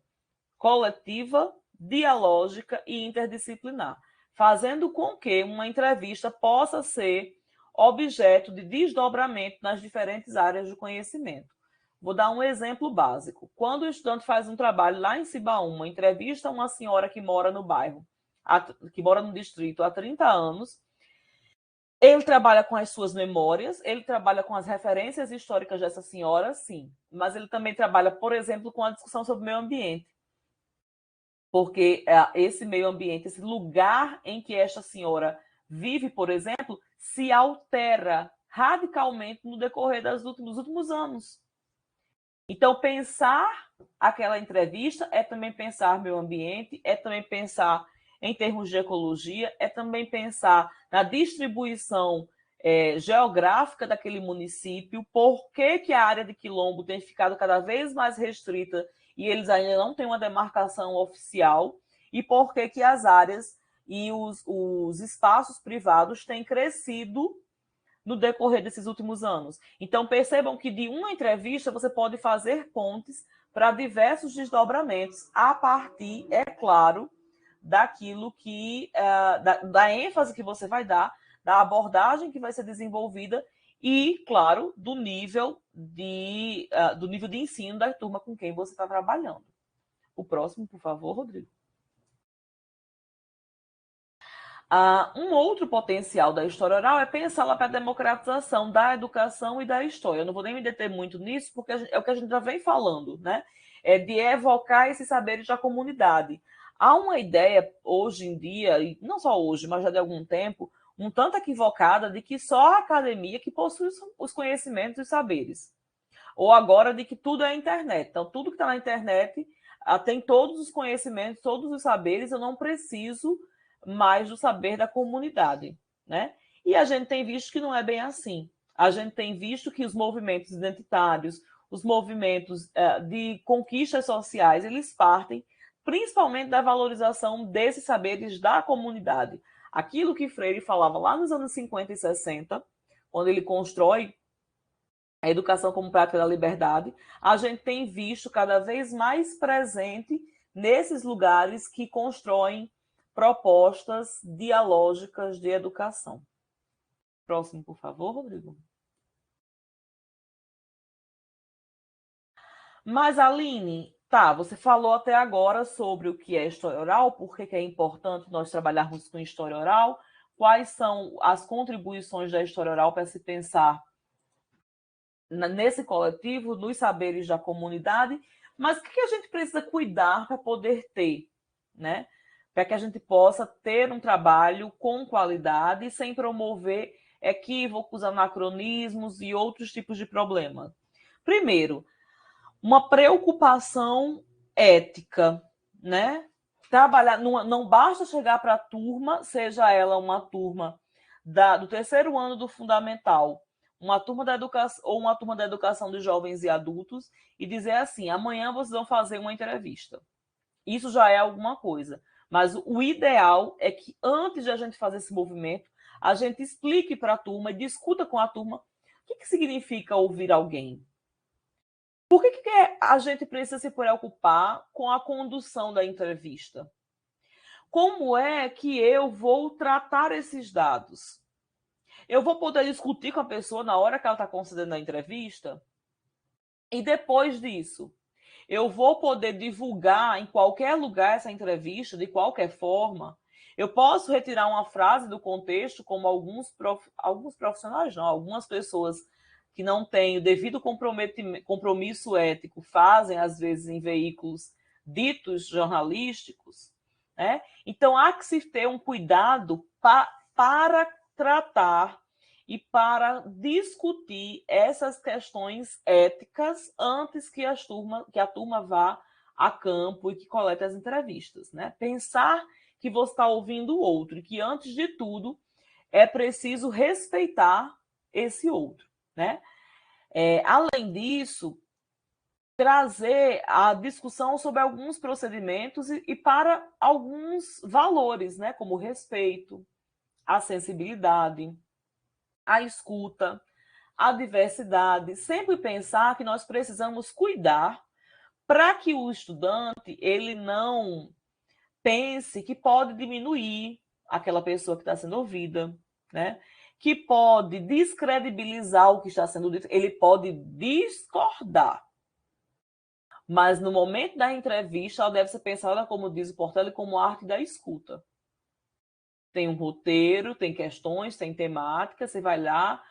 coletiva, dialógica e interdisciplinar, fazendo com que uma entrevista possa ser objeto de desdobramento nas diferentes áreas do conhecimento. Vou dar um exemplo básico. Quando o estudante faz um trabalho lá em Cibaúma, entrevista uma senhora que mora no bairro, que mora no distrito há 30 anos, ele trabalha com as suas memórias, ele trabalha com as referências históricas dessa senhora, sim, mas ele também trabalha, por exemplo, com a discussão sobre o meio ambiente. Porque esse meio ambiente, esse lugar em que esta senhora vive, por exemplo, se altera radicalmente no decorrer dos últimos anos. Então, pensar aquela entrevista é também pensar meio ambiente, é também pensar em termos de ecologia, é também pensar na distribuição geográfica daquele município, por que a área de quilombo tem ficado cada vez mais restrita e eles ainda não têm uma demarcação oficial, e por que as áreas e os espaços privados têm crescido no decorrer desses últimos anos. Então, percebam que de uma entrevista você pode fazer pontes para diversos desdobramentos, a partir, é claro, daquilo que da ênfase que você vai dar, da abordagem que vai ser desenvolvida e, claro, do nível de ensino da turma com quem você está trabalhando. O próximo, por favor, Rodrigo. Um outro potencial da história oral é pensar lá para a democratização da educação e da história. Eu não vou nem me deter muito nisso, porque é o que a gente já vem falando, né? É de evocar esses saberes da comunidade. Há uma ideia hoje em dia, e não só hoje, mas já de algum tempo, um tanto equivocada de que só a academia que possui os conhecimentos e os saberes. Ou agora de que tudo é a internet. Então, tudo que está na internet tem todos os conhecimentos, todos os saberes, eu não preciso mais do saber da comunidade, né? E a gente tem visto que não é bem assim. A gente tem visto que os movimentos identitários, os movimentos de conquistas sociais, eles partem principalmente da valorização desses saberes da comunidade. Aquilo que Freire falava lá nos anos 50 e 60, quando ele constrói a educação como prática da liberdade, a gente tem visto cada vez mais presente nesses lugares que constroem propostas dialógicas de educação. Próximo, por favor, Rodrigo. Mas, Aline, tá, você falou até agora sobre o que é história oral, por que é importante nós trabalharmos com história oral, quais são as contribuições da história oral para se pensar nesse coletivo, nos saberes da comunidade, mas o que a gente precisa cuidar para poder ter, né? Para que a gente possa ter um trabalho com qualidade, sem promover equívocos, anacronismos e outros tipos de problema. Primeiro, uma preocupação ética, né? Trabalhar, não basta chegar para a turma, seja ela uma turma do terceiro ano do fundamental, uma turma da educação ou uma turma da educação de jovens e adultos, e dizer assim: amanhã vocês vão fazer uma entrevista. Isso já é alguma coisa. Mas o ideal é que antes de a gente fazer esse movimento, a gente explique para a turma e discuta com a turma o que significa ouvir alguém. Por que a gente precisa se preocupar com a condução da entrevista? Como é que eu vou tratar esses dados? Eu vou poder discutir com a pessoa na hora que ela está concedendo a entrevista? E depois disso, eu vou poder divulgar em qualquer lugar essa entrevista, de qualquer forma? Eu posso retirar uma frase do contexto, como alguns profissionais, não, algumas pessoas que não têm o devido compromisso ético fazem, às vezes, em veículos ditos jornalísticos, né? Então, há que se ter um cuidado para tratar e para discutir essas questões éticas antes que a turma vá a campo e que colete as entrevistas, né? Pensar que você está ouvindo o outro e que, antes de tudo, é preciso respeitar esse outro, né? Além disso, trazer a discussão sobre alguns procedimentos e para alguns valores, né? Como o respeito, a sensibilidade, a escuta, a diversidade, sempre pensar que nós precisamos cuidar para que o estudante ele não pense que pode diminuir aquela pessoa que está sendo ouvida, né? Que pode descredibilizar o que está sendo dito, ele pode discordar. Mas no momento da entrevista, ela deve ser pensada, como diz o Portela, como arte da escuta. Tem um roteiro, tem questões, tem temática, você vai lá,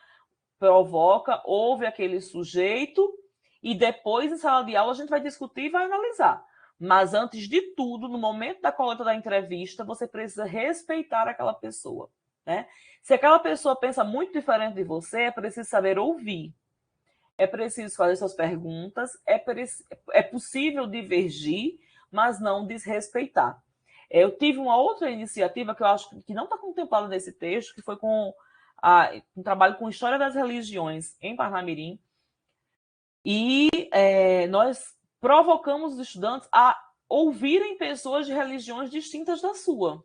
provoca, ouve aquele sujeito e depois, em sala de aula, a gente vai discutir e vai analisar. Mas, antes de tudo, no momento da coleta da entrevista, você precisa respeitar aquela pessoa, né? Se aquela pessoa pensa muito diferente de você, é preciso saber ouvir. É preciso fazer suas perguntas, é possível divergir, mas não desrespeitar. Eu tive uma outra iniciativa que eu acho que não está contemplada nesse texto, que foi com um trabalho com História das Religiões em Parnamirim, e nós provocamos os estudantes a ouvirem pessoas de religiões distintas da sua.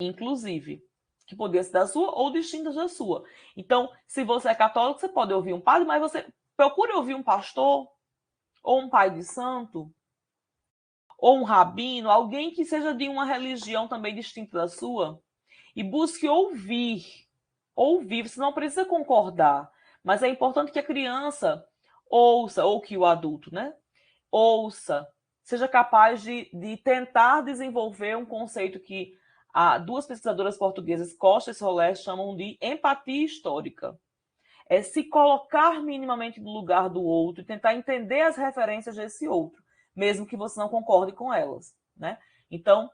inclusive, que poderia ser da sua ou distintas da sua. Então, se você é católico, você pode ouvir um padre, mas você procure ouvir um pastor, ou um pai de santo, ou um rabino, alguém que seja de uma religião também distinta da sua, e busque ouvir. Ouvir, você não precisa concordar, mas é importante que a criança ouça, ou que o adulto, né? Ouça, seja capaz de tentar desenvolver um conceito que duas pesquisadoras portuguesas, Costa e Solé, chamam de empatia histórica. É se colocar minimamente no lugar do outro e tentar entender as referências desse outro, mesmo que você não concorde com elas, né? Então,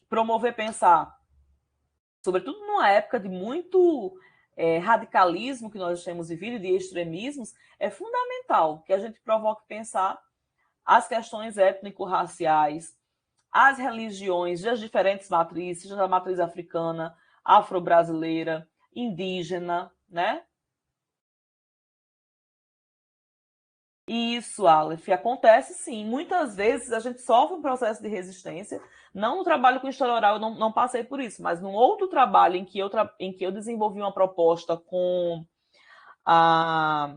promover pensar, sobretudo numa época de muito radicalismo que nós temos vivido, de extremismos, é fundamental que a gente provoque pensar as questões étnico-raciais, as religiões das diferentes matrizes, seja da matriz africana, afro-brasileira, indígena, né? Isso, Aleph, acontece sim. Muitas vezes a gente sofre um processo de resistência. Não no trabalho com história oral, eu não passei por isso, mas num outro trabalho em que eu desenvolvi uma proposta com a,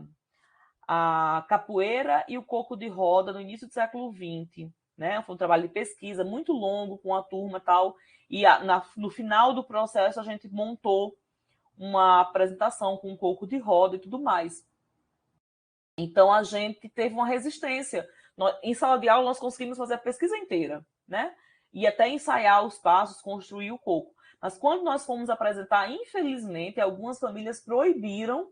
a capoeira e o coco de roda no início do século XX. Né? Foi um trabalho de pesquisa muito longo com a turma e tal. E no final do processo a gente montou uma apresentação com um coco de roda e tudo mais. Então, a gente teve uma resistência. Em sala de aula, nós conseguimos fazer a pesquisa inteira, né? E até ensaiar os passos, construir o coco. Mas quando nós fomos apresentar, infelizmente, algumas famílias proibiram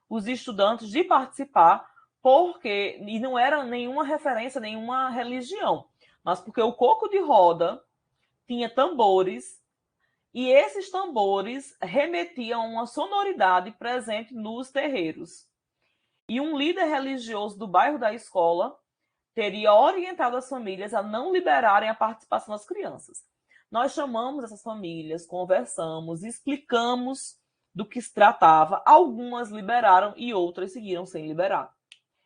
os estudantes de participar, porque, e não era nenhuma referência, nenhuma religião, mas porque o coco de roda tinha tambores, e esses tambores remetiam a uma sonoridade presente nos terreiros. E um líder religioso do bairro da escola teria orientado as famílias a não liberarem a participação das crianças. Nós chamamos essas famílias, conversamos, explicamos do que se tratava. Algumas liberaram e outras seguiram sem liberar.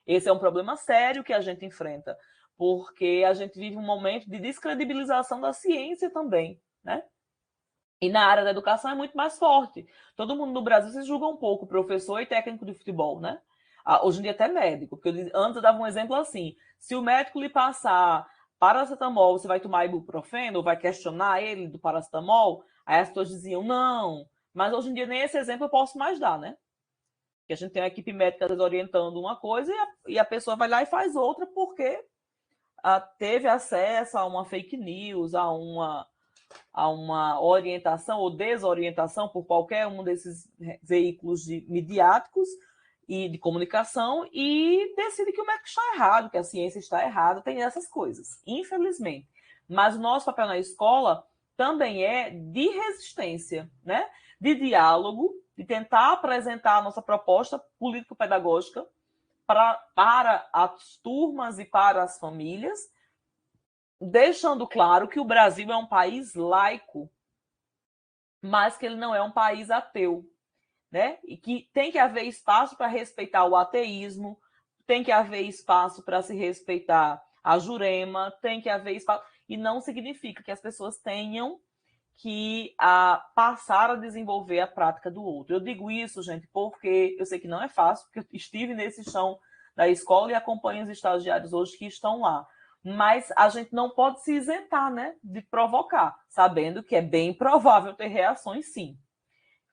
Esse é um problema sério que a gente enfrenta, porque a gente vive um momento de descredibilização da ciência também, né? E na área da educação é muito mais forte. Todo mundo no Brasil se julga um pouco professor e técnico de futebol, né? Hoje em dia até médico, porque antes eu dava um exemplo assim, se o médico lhe passar paracetamol, você vai tomar ibuprofeno, ou vai questionar ele do paracetamol, aí as pessoas diziam, não, mas hoje em dia nem esse exemplo eu posso mais dar, né? Porque a gente tem uma equipe médica orientando uma coisa e a pessoa vai lá e faz outra porque teve acesso a uma fake news, a uma orientação ou desorientação por qualquer um desses veículos midiáticos e de comunicação e decide que o médico está errado, que a ciência está errada, tem essas coisas, infelizmente. Mas o nosso papel na escola também é de resistência, né? De diálogo, de tentar apresentar a nossa proposta político-pedagógica para as turmas e para as famílias, deixando claro que o Brasil é um país laico, mas que ele não é um país ateu, né? E que tem que haver espaço para respeitar o ateísmo, tem que haver espaço para se respeitar a Jurema, tem que haver espaço. E não significa que as pessoas tenham que passar a desenvolver a prática do outro. Eu digo isso, gente, porque eu sei que não é fácil, porque eu estive nesse chão da escola e acompanho os estagiários hoje que estão lá. Mas a gente não pode se isentar, né, de provocar, sabendo que é bem provável ter reações, sim.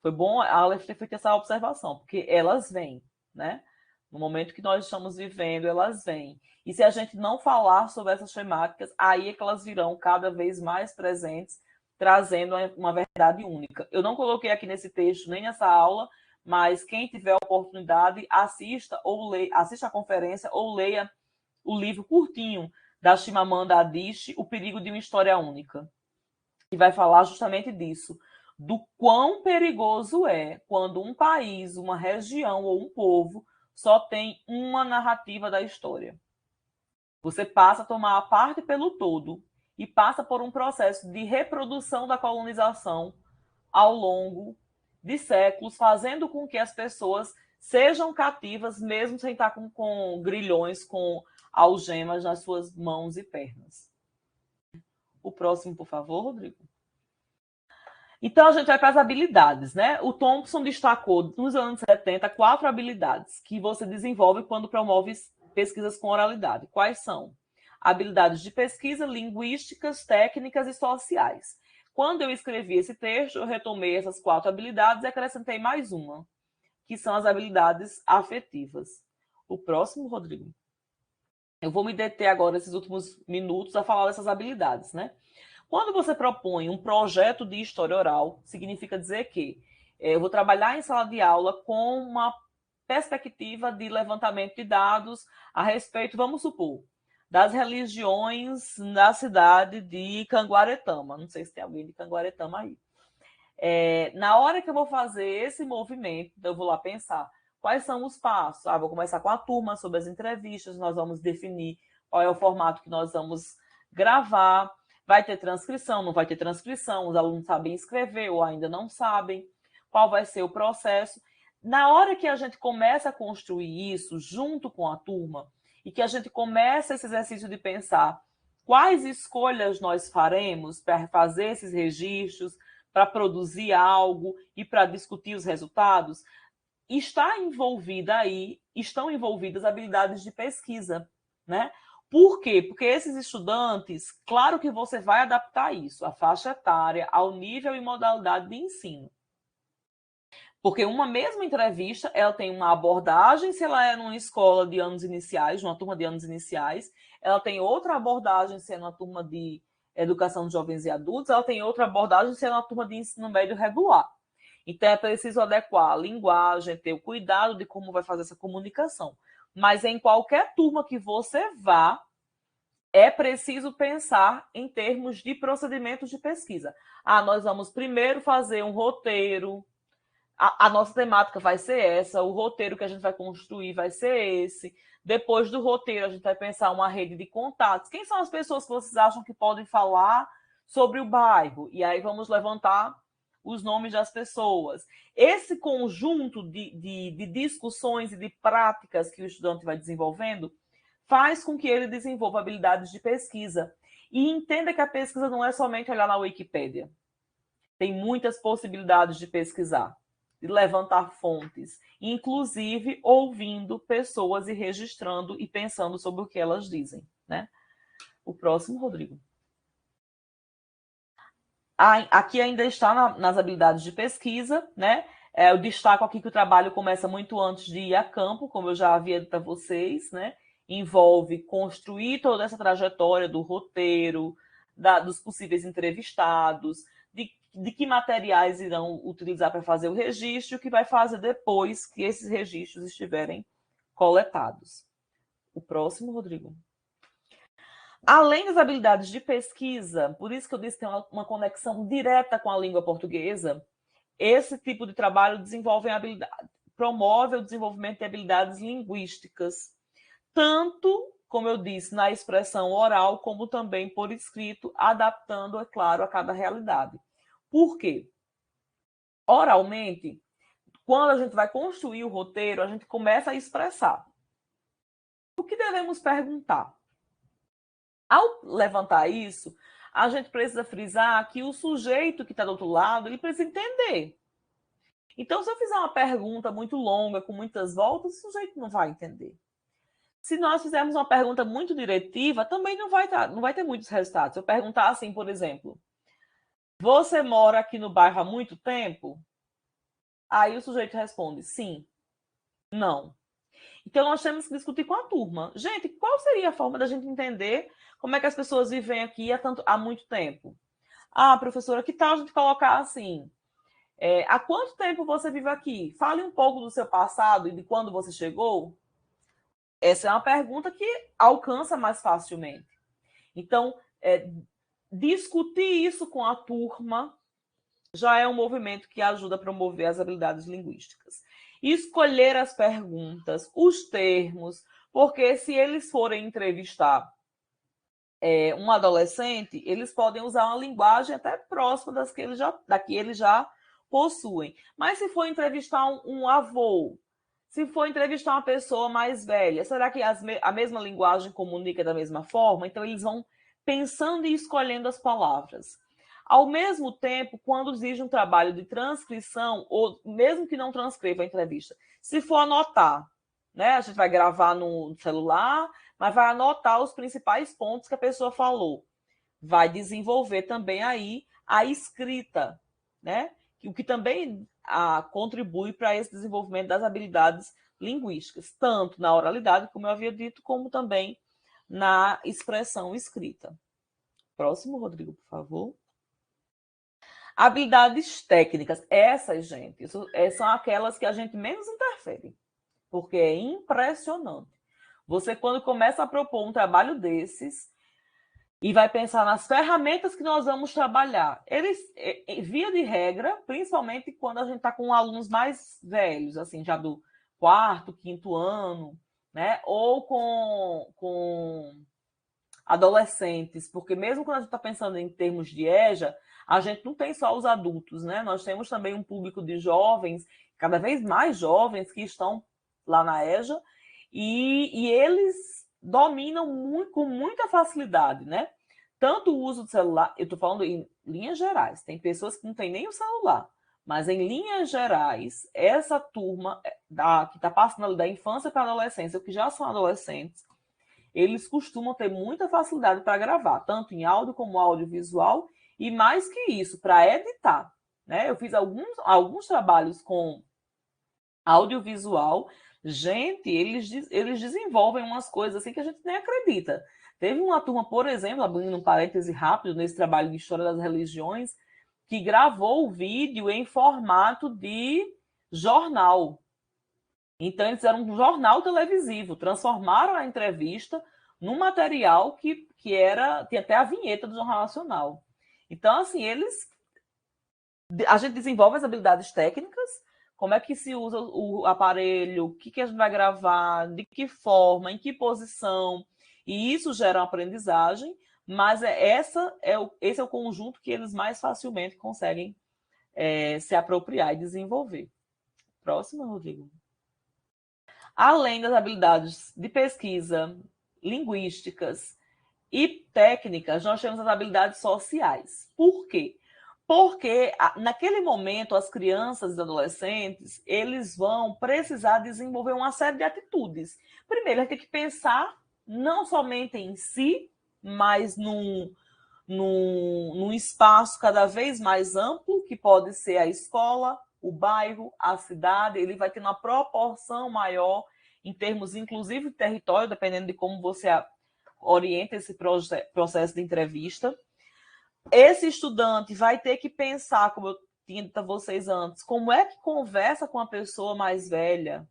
Foi bom a Aleph ter feito essa observação, porque elas vêm, né? No momento que nós estamos vivendo, elas vêm. E se a gente não falar sobre essas temáticas, aí é que elas virão cada vez mais presentes, trazendo uma verdade única. Eu não coloquei aqui nesse texto, nem nessa aula, mas quem tiver a oportunidade, assista a conferência ou leia o livro curtinho da Chimamanda Adichie, O Perigo de uma História Única, que vai falar justamente disso, do quão perigoso é quando um país, uma região ou um povo só tem uma narrativa da história. Você passa a tomar a parte pelo todo e passa por um processo de reprodução da colonização ao longo de séculos, fazendo com que as pessoas sejam cativas, mesmo sem estar com grilhões, com algemas nas suas mãos e pernas. O próximo, por favor, Rodrigo. Então, a gente vai para as habilidades, né? O Thompson destacou nos anos 70 4 habilidades que você desenvolve quando promove pesquisas com oralidade. Quais são? Habilidades de pesquisa, linguísticas, técnicas e sociais. Quando eu escrevi esse texto, eu retomei essas 4 habilidades e acrescentei mais uma, que são as habilidades afetivas. O próximo, Rodrigo. Eu vou me deter agora, esses últimos minutos, a falar dessas habilidades, né? Quando você propõe um projeto de história oral, significa dizer que eu vou trabalhar em sala de aula com uma perspectiva de levantamento de dados a respeito, vamos supor, das religiões na cidade de Canguaretama. Não sei se tem alguém de Canguaretama aí. Na hora que eu vou fazer esse movimento, eu vou lá pensar quais são os passos. Vou começar com a turma sobre as entrevistas, nós vamos definir qual é o formato que nós vamos gravar. Vai ter transcrição, não vai ter transcrição, os alunos sabem escrever ou ainda não sabem, qual vai ser o processo. Na hora que a gente começa a construir isso junto com a turma e que a gente começa esse exercício de pensar quais escolhas nós faremos para fazer esses registros, para produzir algo e para discutir os resultados, estão envolvidas habilidades de pesquisa, né? Por quê? Porque esses estudantes, claro que você vai adaptar isso, a faixa etária, ao nível e modalidade de ensino. Porque uma mesma entrevista, ela tem uma abordagem, se ela é numa escola de anos iniciais, numa turma de anos iniciais, ela tem outra abordagem, se é numa turma de educação de jovens e adultos, ela tem outra abordagem, se é numa turma de ensino médio regular. Então, é preciso adequar a linguagem, ter o cuidado de como vai fazer essa comunicação. Mas em qualquer turma que você vá, é preciso pensar em termos de procedimentos de pesquisa. Nós vamos primeiro fazer um roteiro, a nossa temática vai ser essa, o roteiro que a gente vai construir vai ser esse. Depois do roteiro, a gente vai pensar uma rede de contatos. Quem são as pessoas que vocês acham que podem falar sobre o bairro? E aí vamos levantar os nomes das pessoas. Esse conjunto de discussões e de práticas que o estudante vai desenvolvendo faz com que ele desenvolva habilidades de pesquisa e entenda que a pesquisa não é somente olhar na Wikipédia. Tem muitas possibilidades de pesquisar, de levantar fontes, inclusive ouvindo pessoas e registrando e pensando sobre o que elas dizem, né? O próximo, Rodrigo. Aqui ainda está nas habilidades de pesquisa, né? Eu destaco aqui que o trabalho começa muito antes de ir a campo, como eu já havia dito para vocês, né? Envolve construir toda essa trajetória do roteiro, dos possíveis entrevistados, de que materiais irão utilizar para fazer o registro e o que vai fazer depois que esses registros estiverem coletados. O próximo, Rodrigo. Além das habilidades de pesquisa, por isso que eu disse que tem uma conexão direta com a língua portuguesa, esse tipo de trabalho promove o desenvolvimento de habilidades linguísticas, tanto, como eu disse, na expressão oral, como também por escrito, adaptando, é claro, a cada realidade. Por quê? Oralmente, quando a gente vai construir o roteiro, a gente começa a expressar. O que devemos perguntar? Ao levantar isso, a gente precisa frisar que o sujeito que está do outro lado, ele precisa entender. Então, se eu fizer uma pergunta muito longa, com muitas voltas, o sujeito não vai entender. Se nós fizermos uma pergunta muito diretiva, também não vai ter muitos resultados. Se eu perguntar assim, por exemplo, você mora aqui no bairro há muito tempo? Aí o sujeito responde sim, não. Então, nós temos que discutir com a turma. Gente, qual seria a forma da gente entender como é que as pessoas vivem aqui há muito tempo? Professora, que tal a gente colocar assim? Há quanto tempo você vive aqui? Fale um pouco do seu passado e de quando você chegou. Essa é uma pergunta que alcança mais facilmente. Então, discutir isso com a turma já é um movimento que ajuda a promover as habilidades linguísticas. Escolher as perguntas, os termos, porque se eles forem entrevistar um adolescente, eles podem usar uma linguagem até próxima da que eles já possuem. Mas se for entrevistar um avô, se for entrevistar uma pessoa mais velha, será que a mesma linguagem comunica da mesma forma? Então, eles vão pensando e escolhendo as palavras. Ao mesmo tempo, quando exige um trabalho de transcrição, ou mesmo que não transcreva a entrevista, se for anotar, né, a gente vai gravar no celular, mas vai anotar os principais pontos que a pessoa falou. Vai desenvolver também aí a escrita, né? O que também contribui para esse desenvolvimento das habilidades linguísticas, tanto na oralidade, como eu havia dito, como também na expressão escrita. Próximo, Rodrigo, por favor. Habilidades técnicas. Essas, gente, são aquelas que a gente menos interfere, porque é impressionante. Você, quando começa a propor um trabalho desses, e vai pensar nas ferramentas que nós vamos trabalhar. Eles, via de regra, principalmente quando a gente está com alunos mais velhos, assim, já do 4º, 5º ano, né? Ou com adolescentes, porque mesmo quando a gente está pensando em termos de EJA, a gente não tem só os adultos, né? Nós temos também um público de jovens, cada vez mais jovens, que estão lá na EJA, e eles dominam com muita facilidade, né? Tanto o uso do celular, eu estou falando em linhas gerais, tem pessoas que não têm nem o celular, mas em linhas gerais, essa turma que está passando da infância para a adolescência, que já são adolescentes, eles costumam ter muita facilidade para gravar, tanto em áudio como audiovisual, e mais que isso, para editar. Né? Eu fiz alguns trabalhos com audiovisual. Gente, eles desenvolvem umas coisas assim que a gente nem acredita. Teve uma turma, por exemplo, abrindo um parêntese rápido, nesse trabalho de História das Religiões, que gravou o vídeo em formato de jornal. Então, eles fizeram um jornal televisivo, transformaram a entrevista num material que tinha até a vinheta do Jornal Nacional. Então, assim, a gente desenvolve as habilidades técnicas, como é que se usa o aparelho, o que a gente vai gravar, de que forma, em que posição, e isso gera uma aprendizagem, mas esse é o conjunto que eles mais facilmente conseguem se apropriar e desenvolver. Próxima, Rodrigo. Além das habilidades de pesquisa, linguísticas e técnicas, nós temos as habilidades sociais. Por quê? Porque naquele momento as crianças e adolescentes, eles vão precisar desenvolver uma série de atitudes. Primeiro, tem que pensar não somente em si, mas num espaço cada vez mais amplo, que pode ser a escola, o bairro, a cidade. Ele vai ter uma proporção maior em termos, inclusive, de território, dependendo de como você orienta esse processo de entrevista. Esse estudante vai ter que pensar, como eu tinha dito a vocês antes, como é que conversa com a pessoa mais velha.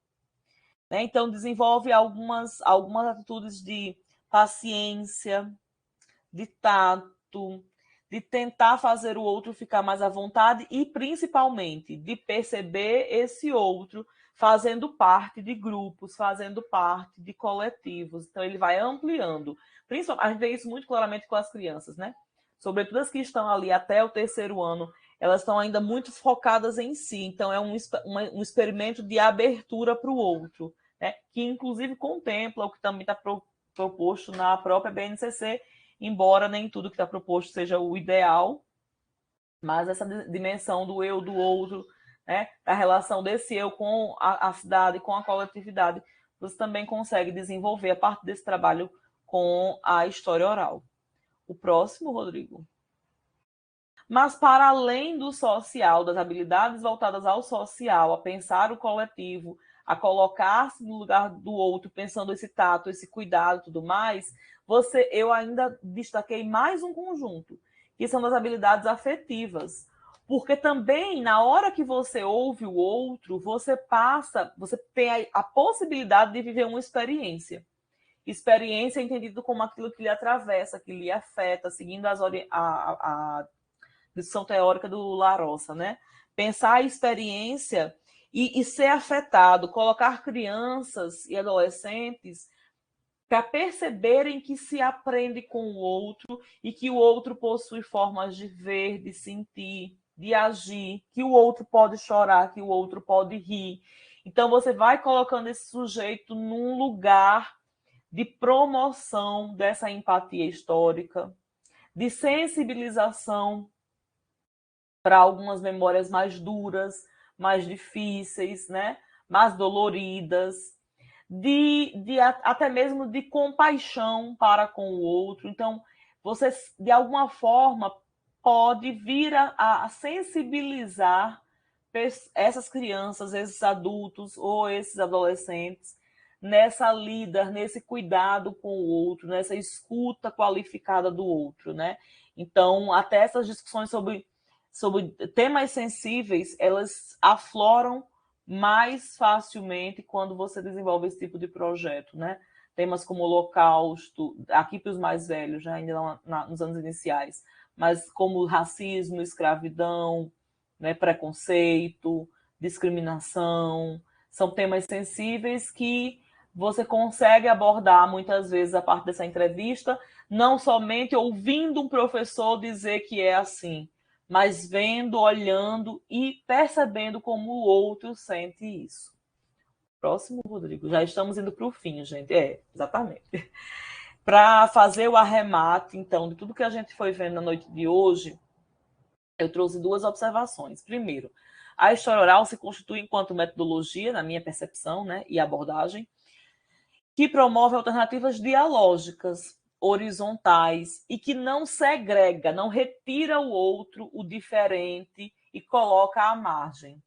Né? Então, desenvolve algumas atitudes de paciência, de tato, de tentar fazer o outro ficar mais à vontade e, principalmente, de perceber esse outro fazendo parte de grupos, fazendo parte de coletivos. Então, ele vai ampliando. Principalmente, a gente vê isso muito claramente com as crianças, né? Sobretudo as que estão ali até o 3º ano, elas estão ainda muito focadas em si. Então, é um experimento de abertura para o outro, né? Que, inclusive, contempla o que também está proposto na própria BNCC, embora nem tudo que está proposto seja o ideal, mas essa dimensão do eu, do outro, né, a relação desse eu com a cidade, com a coletividade, você também consegue desenvolver a partir desse trabalho com a história oral. O próximo, Rodrigo. Mas para além do social, das habilidades voltadas ao social, a pensar o coletivo, a colocar-se no lugar do outro, pensando esse tato, esse cuidado e tudo mais, eu ainda destaquei mais um conjunto, que são das habilidades afetivas. Porque também, na hora que você ouve o outro, você tem a possibilidade de viver uma experiência. Experiência entendido como aquilo que lhe atravessa, que lhe afeta, seguindo a discussão teórica do Larossa, né? Pensar a experiência e ser afetado, colocar crianças e adolescentes para perceberem que se aprende com o outro e que o outro possui formas de ver, de sentir, de agir, que o outro pode chorar, que o outro pode rir. Então, você vai colocando esse sujeito num lugar de promoção dessa empatia histórica, de sensibilização para algumas memórias mais duras, mais difíceis, né? Mais doloridas, até mesmo de compaixão para com o outro. Então, você, de alguma forma, pode vir a sensibilizar essas crianças, esses adultos ou esses adolescentes nessa lida, nesse cuidado com o outro, nessa escuta qualificada do outro, né? Então, até essas discussões sobre temas sensíveis, elas afloram mais facilmente quando você desenvolve esse tipo de projeto, né? Temas como Holocausto, aqui para os mais velhos, né? Ainda nos anos iniciais, mas como racismo, escravidão, né? Preconceito, discriminação, são temas sensíveis que você consegue abordar muitas vezes a parte dessa entrevista, não somente ouvindo um professor dizer que é assim, mas vendo, olhando e percebendo como o outro sente isso. Próximo, Rodrigo. Já estamos indo para o fim, gente. Exatamente. Para fazer o arremate, então, de tudo que a gente foi vendo na noite de hoje, eu trouxe duas observações. Primeiro, a história oral se constitui enquanto metodologia, na minha percepção, né, e abordagem, que promove alternativas dialógicas, horizontais e que não segrega, não retira o outro, o diferente e coloca à margem.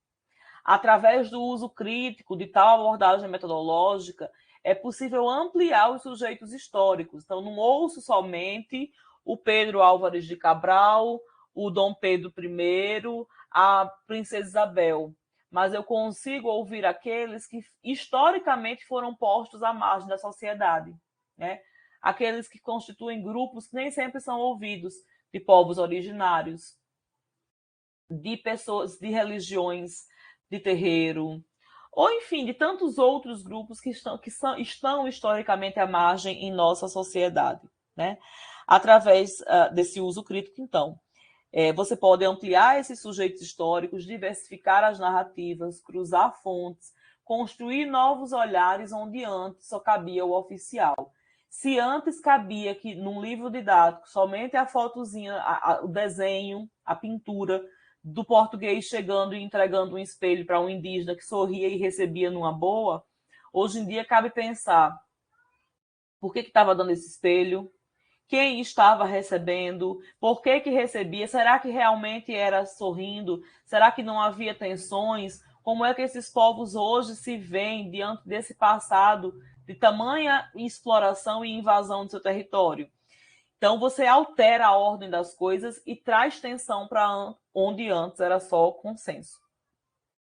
Através do uso crítico de tal abordagem metodológica, é possível ampliar os sujeitos históricos. Então, não ouço somente o Pedro Álvares de Cabral, o Dom Pedro I, a Princesa Isabel, mas eu consigo ouvir aqueles que historicamente foram postos à margem da sociedade, né? Aqueles que constituem grupos que nem sempre são ouvidos, de povos originários, de pessoas, de religiões, de terreiro, ou enfim, de tantos outros grupos que estão historicamente à margem em nossa sociedade, né? Através desse uso crítico, então, você pode ampliar esses sujeitos históricos, diversificar as narrativas, cruzar fontes, construir novos olhares onde antes só cabia o oficial. Se antes cabia que num livro didático somente a fotozinha, o desenho, a pintura do português chegando e entregando um espelho para um indígena que sorria e recebia numa boa, hoje em dia cabe pensar por que estava dando esse espelho, quem estava recebendo, por que recebia, será que realmente era sorrindo, será que não havia tensões, como é que esses povos hoje se veem diante desse passado de tamanha exploração e invasão do seu território. Então você altera a ordem das coisas e traz tensão para onde antes era só consenso.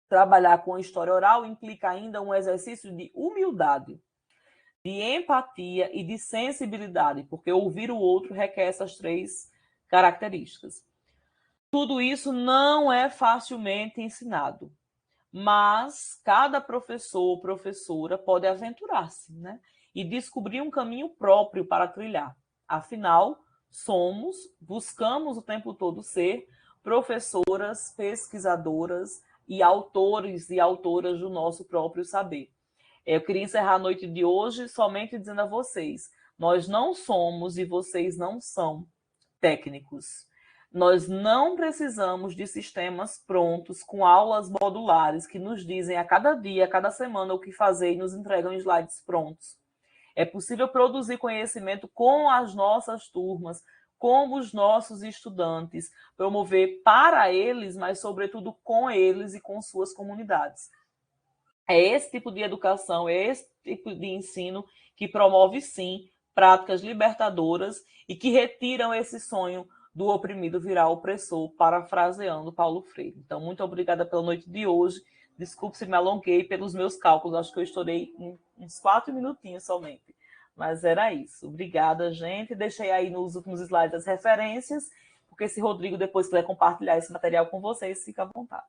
Trabalhar com a história oral implica ainda um exercício de humildade, de empatia e de sensibilidade, porque ouvir o outro requer essas três características. Tudo isso não é facilmente ensinado, mas cada professor ou professora pode aventurar-se, né? E descobrir um caminho próprio para trilhar. Afinal, buscamos o tempo todo ser professoras, pesquisadoras e autores e autoras do nosso próprio saber. Eu queria encerrar a noite de hoje somente dizendo a vocês: nós não somos e vocês não são técnicos. Nós não precisamos de sistemas prontos com aulas modulares que nos dizem a cada dia, a cada semana o que fazer e nos entregam slides prontos. É possível produzir conhecimento com as nossas turmas, com os nossos estudantes, promover para eles, mas sobretudo com eles e com suas comunidades. É esse tipo de educação, é esse tipo de ensino que promove, sim, práticas libertadoras e que retiram esse sonho do oprimido virar opressor, parafraseando Paulo Freire. Então, muito obrigada pela noite de hoje. Desculpe se me alonguei pelos meus cálculos, acho que eu estourei uns 4 minutinhos somente. Mas era isso. Obrigada, gente. Deixei aí nos últimos slides as referências, porque se Rodrigo depois quiser compartilhar esse material com vocês, fica à vontade.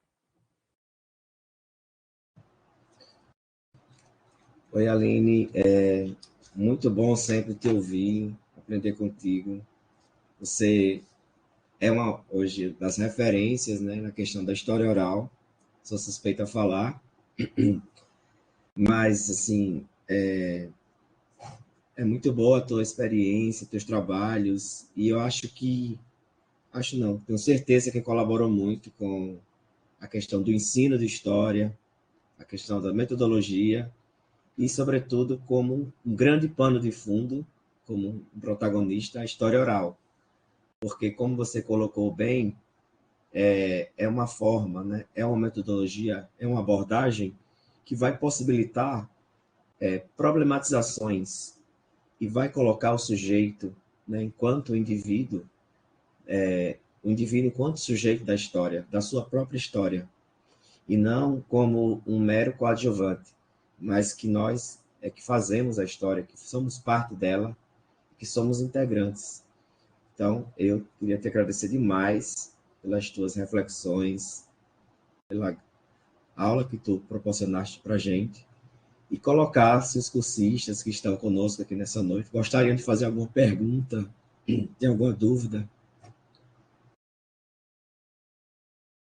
Oi, Aline. Muito bom sempre te ouvir, aprender contigo. Você é uma, hoje, das referências, né, na questão da história oral. Sou suspeita a falar. Mas, assim, é muito boa a tua experiência, teus trabalhos. E eu acho que Acho não, tenho certeza que colaborou muito com a questão do ensino de história, a questão da metodologia e, sobretudo, como um grande pano de fundo, como um protagonista, a história oral. Porque, como você colocou bem, é uma forma, né? É uma metodologia, é uma abordagem que vai possibilitar problematizações e vai colocar o sujeito, né, enquanto indivíduo, o indivíduo enquanto sujeito da história, da sua própria história, e não como um mero coadjuvante, mas que nós é que fazemos a história, que somos parte dela, que somos integrantes. Então, eu queria te agradecer demais pelas tuas reflexões, pela aula que tu proporcionaste para a gente, e colocar se os cursistas que estão conosco aqui nessa noite gostariam de fazer alguma pergunta, tem alguma dúvida,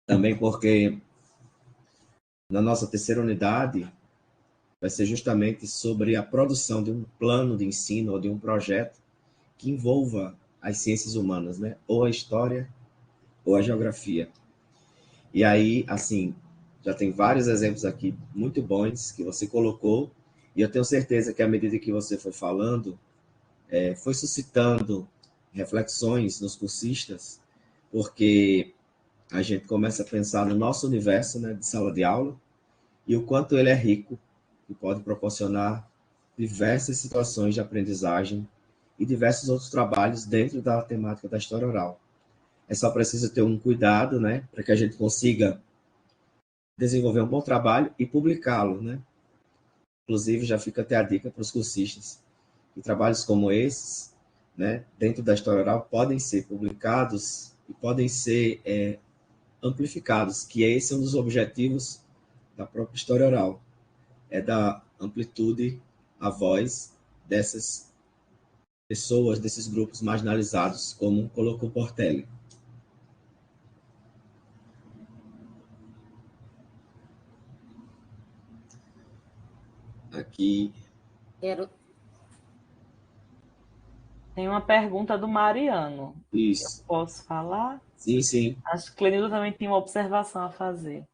também porque na nossa terceira unidade vai ser justamente sobre a produção de um plano de ensino ou de um projeto que envolva as ciências humanas, né? Ou a história ou a geografia. E aí, assim, já tem vários exemplos aqui muito bons que você colocou, e eu tenho certeza que à medida que você foi falando, foi suscitando reflexões nos cursistas, porque a gente começa a pensar no nosso universo, né, de sala de aula, e o quanto ele é rico e pode proporcionar diversas situações de aprendizagem e diversos outros trabalhos dentro da temática da história oral. É só preciso ter um cuidado, né, para que a gente consiga desenvolver um bom trabalho e publicá-lo, né? Inclusive, já fica até a dica para os cursistas, que trabalhos como esses, né, dentro da história oral, podem ser publicados e podem ser amplificados, que esse é um dos objetivos da própria história oral, é dar amplitude à voz dessas pessoas, desses grupos marginalizados, como colocou Portelli. Aqui. Quero... Tem uma pergunta do Mariano. Isso. Eu posso falar? Sim, sim. Acho que Clenildo também tem uma observação a fazer.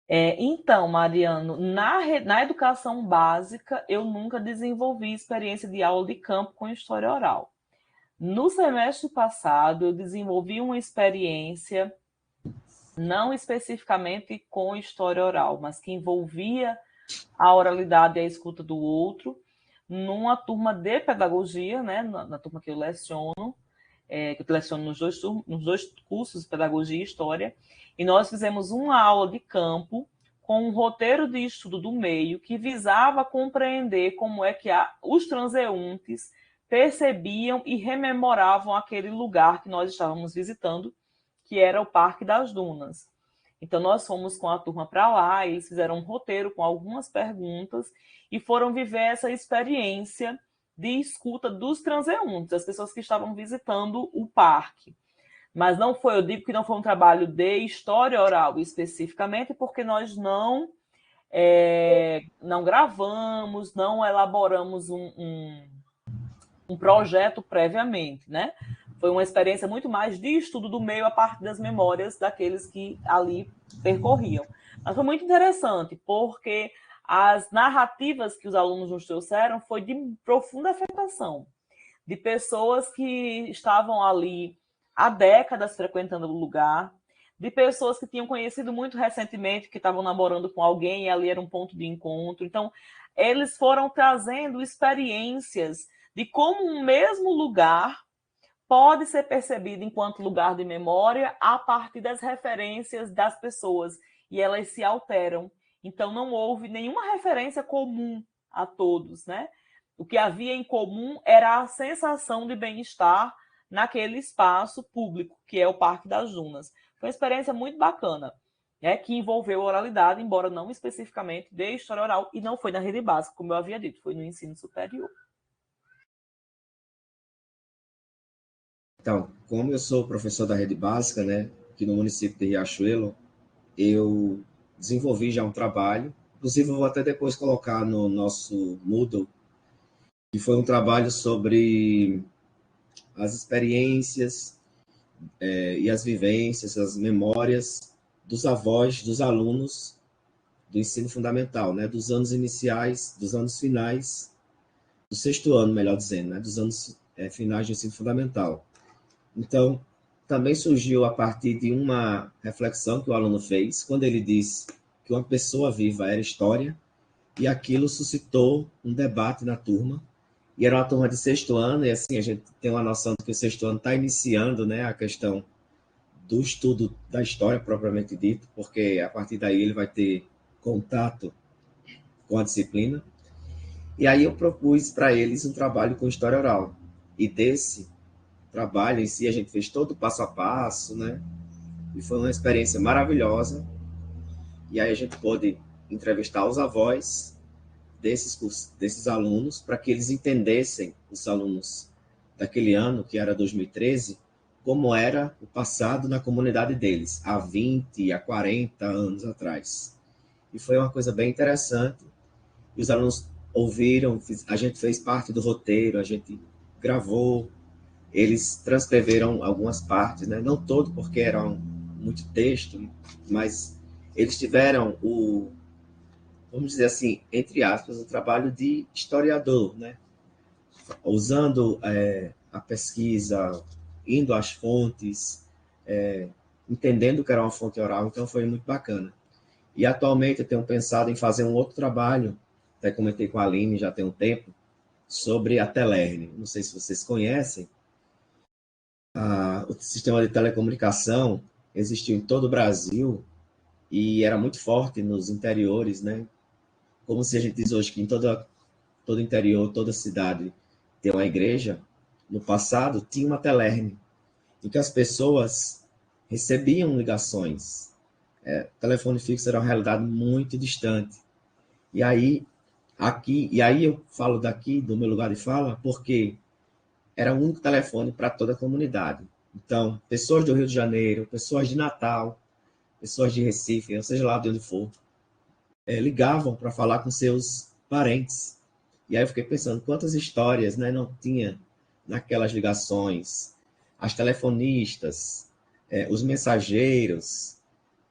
Então, Mariano, na educação básica, eu nunca desenvolvi experiência de aula de campo com história oral. No semestre passado, eu desenvolvi uma experiência, não especificamente com história oral, mas que envolvia a oralidade e a escuta do outro, numa turma de pedagogia, né, na turma que eu leciono, que eu leciono nos dois cursos, pedagogia e história, e nós fizemos uma aula de campo com um roteiro de estudo do meio que visava compreender como é que os transeuntes percebiam e rememoravam aquele lugar que nós estávamos visitando, que era o Parque das Dunas. Então, nós fomos com a turma para lá, eles fizeram um roteiro com algumas perguntas e foram viver essa experiência de escuta dos transeuntes, das pessoas que estavam visitando o parque. Mas não foi, eu digo que não foi um trabalho de história oral especificamente, porque nós não gravamos, não elaboramos um projeto previamente, né? Foi uma experiência muito mais de estudo do meio a partir das memórias daqueles que ali percorriam. Mas foi muito interessante, porque as narrativas que os alunos nos trouxeram foi de profunda afetação, de pessoas que estavam ali há décadas frequentando o lugar, de pessoas que tinham conhecido muito recentemente, que estavam namorando com alguém e ali era um ponto de encontro. Então, eles foram trazendo experiências de como um mesmo lugar pode ser percebido enquanto lugar de memória a partir das referências das pessoas, e elas se alteram. Então, não houve nenhuma referência comum a todos, né? O que havia em comum era a sensação de bem-estar naquele espaço público, que é o Parque das Dunas. Foi uma experiência muito bacana, né, que envolveu oralidade, embora não especificamente de história oral, e não foi na rede básica, como eu havia dito, foi no ensino superior. Então, como eu sou professor da rede básica, né, aqui no município de Riachuelo, eu desenvolvi já um trabalho, inclusive eu vou até depois colocar no nosso Moodle, que foi um trabalho sobre as experiências e as vivências, as memórias dos avós, dos alunos do ensino fundamental, né? Dos anos iniciais, dos anos finais, do sexto ano, melhor dizendo, né? Dos anos finais do ensino fundamental. Então, também surgiu a partir de uma reflexão que o aluno fez, quando ele disse que uma pessoa viva era história, e aquilo suscitou um debate na turma, e era uma turma de sexto ano, e assim, a gente tem uma noção de que o sexto ano está iniciando, né, a questão do estudo da história propriamente dito, porque a partir daí ele vai ter contato com a disciplina. E aí eu propus para eles um trabalho com história oral. E desse trabalho em si a gente fez todo o passo a passo, né? E foi uma experiência maravilhosa. E aí a gente pôde entrevistar os avós desses alunos para que eles entendessem, os alunos daquele ano, que era 2013, como era o passado na comunidade deles, há 20, há 40 anos atrás. E foi uma coisa bem interessante. E os alunos ouviram, a gente fez parte do roteiro, a gente gravou, eles transcreveram algumas partes, né? Não todo, porque era muito texto, mas eles tiveram vamos dizer assim, entre aspas, o trabalho de historiador, né? Usando a pesquisa, indo às fontes, entendendo que era uma fonte oral, então foi muito bacana. E atualmente eu tenho pensado em fazer um outro trabalho, até comentei com a Aline já tem um tempo, sobre a Telerne. Não sei se vocês conhecem, o sistema de telecomunicação existiu em todo o Brasil e era muito forte nos interiores, né? Como se a gente diz hoje que em todo interior, toda cidade tem uma igreja, no passado tinha uma Telerne, em que as pessoas recebiam ligações. O telefone fixo era uma realidade muito distante. E aí, e aí eu falo daqui, do meu lugar de fala, porque era o único telefone para toda a comunidade. Então, pessoas do Rio de Janeiro, pessoas de Natal, pessoas de Recife, ou seja lá de onde for, ligavam para falar com seus parentes. E aí eu fiquei pensando quantas histórias, né, não tinha naquelas ligações. As telefonistas, os mensageiros,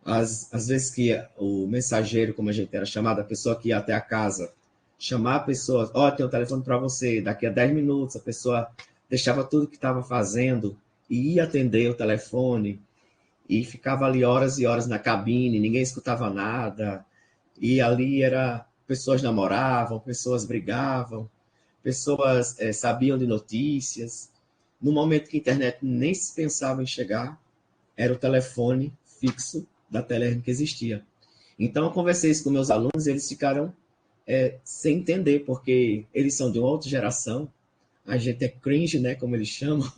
às vezes que o mensageiro, como a gente era chamado, a pessoa que ia até a casa, chamar a pessoa, ó, tem um telefone para você, daqui a 10 minutos, a pessoa deixava tudo que estava fazendo e ia atender o telefone e ficava ali horas e horas na cabine, ninguém escutava nada, e ali pessoas namoravam, pessoas brigavam, pessoas sabiam de notícias. No momento que a internet nem se pensava em chegar, era o telefone fixo da Telerm que existia. Então, eu conversei isso com meus alunos e eles ficaram sem entender, porque eles são de uma outra geração, a gente é cringe, né, como eles chamam,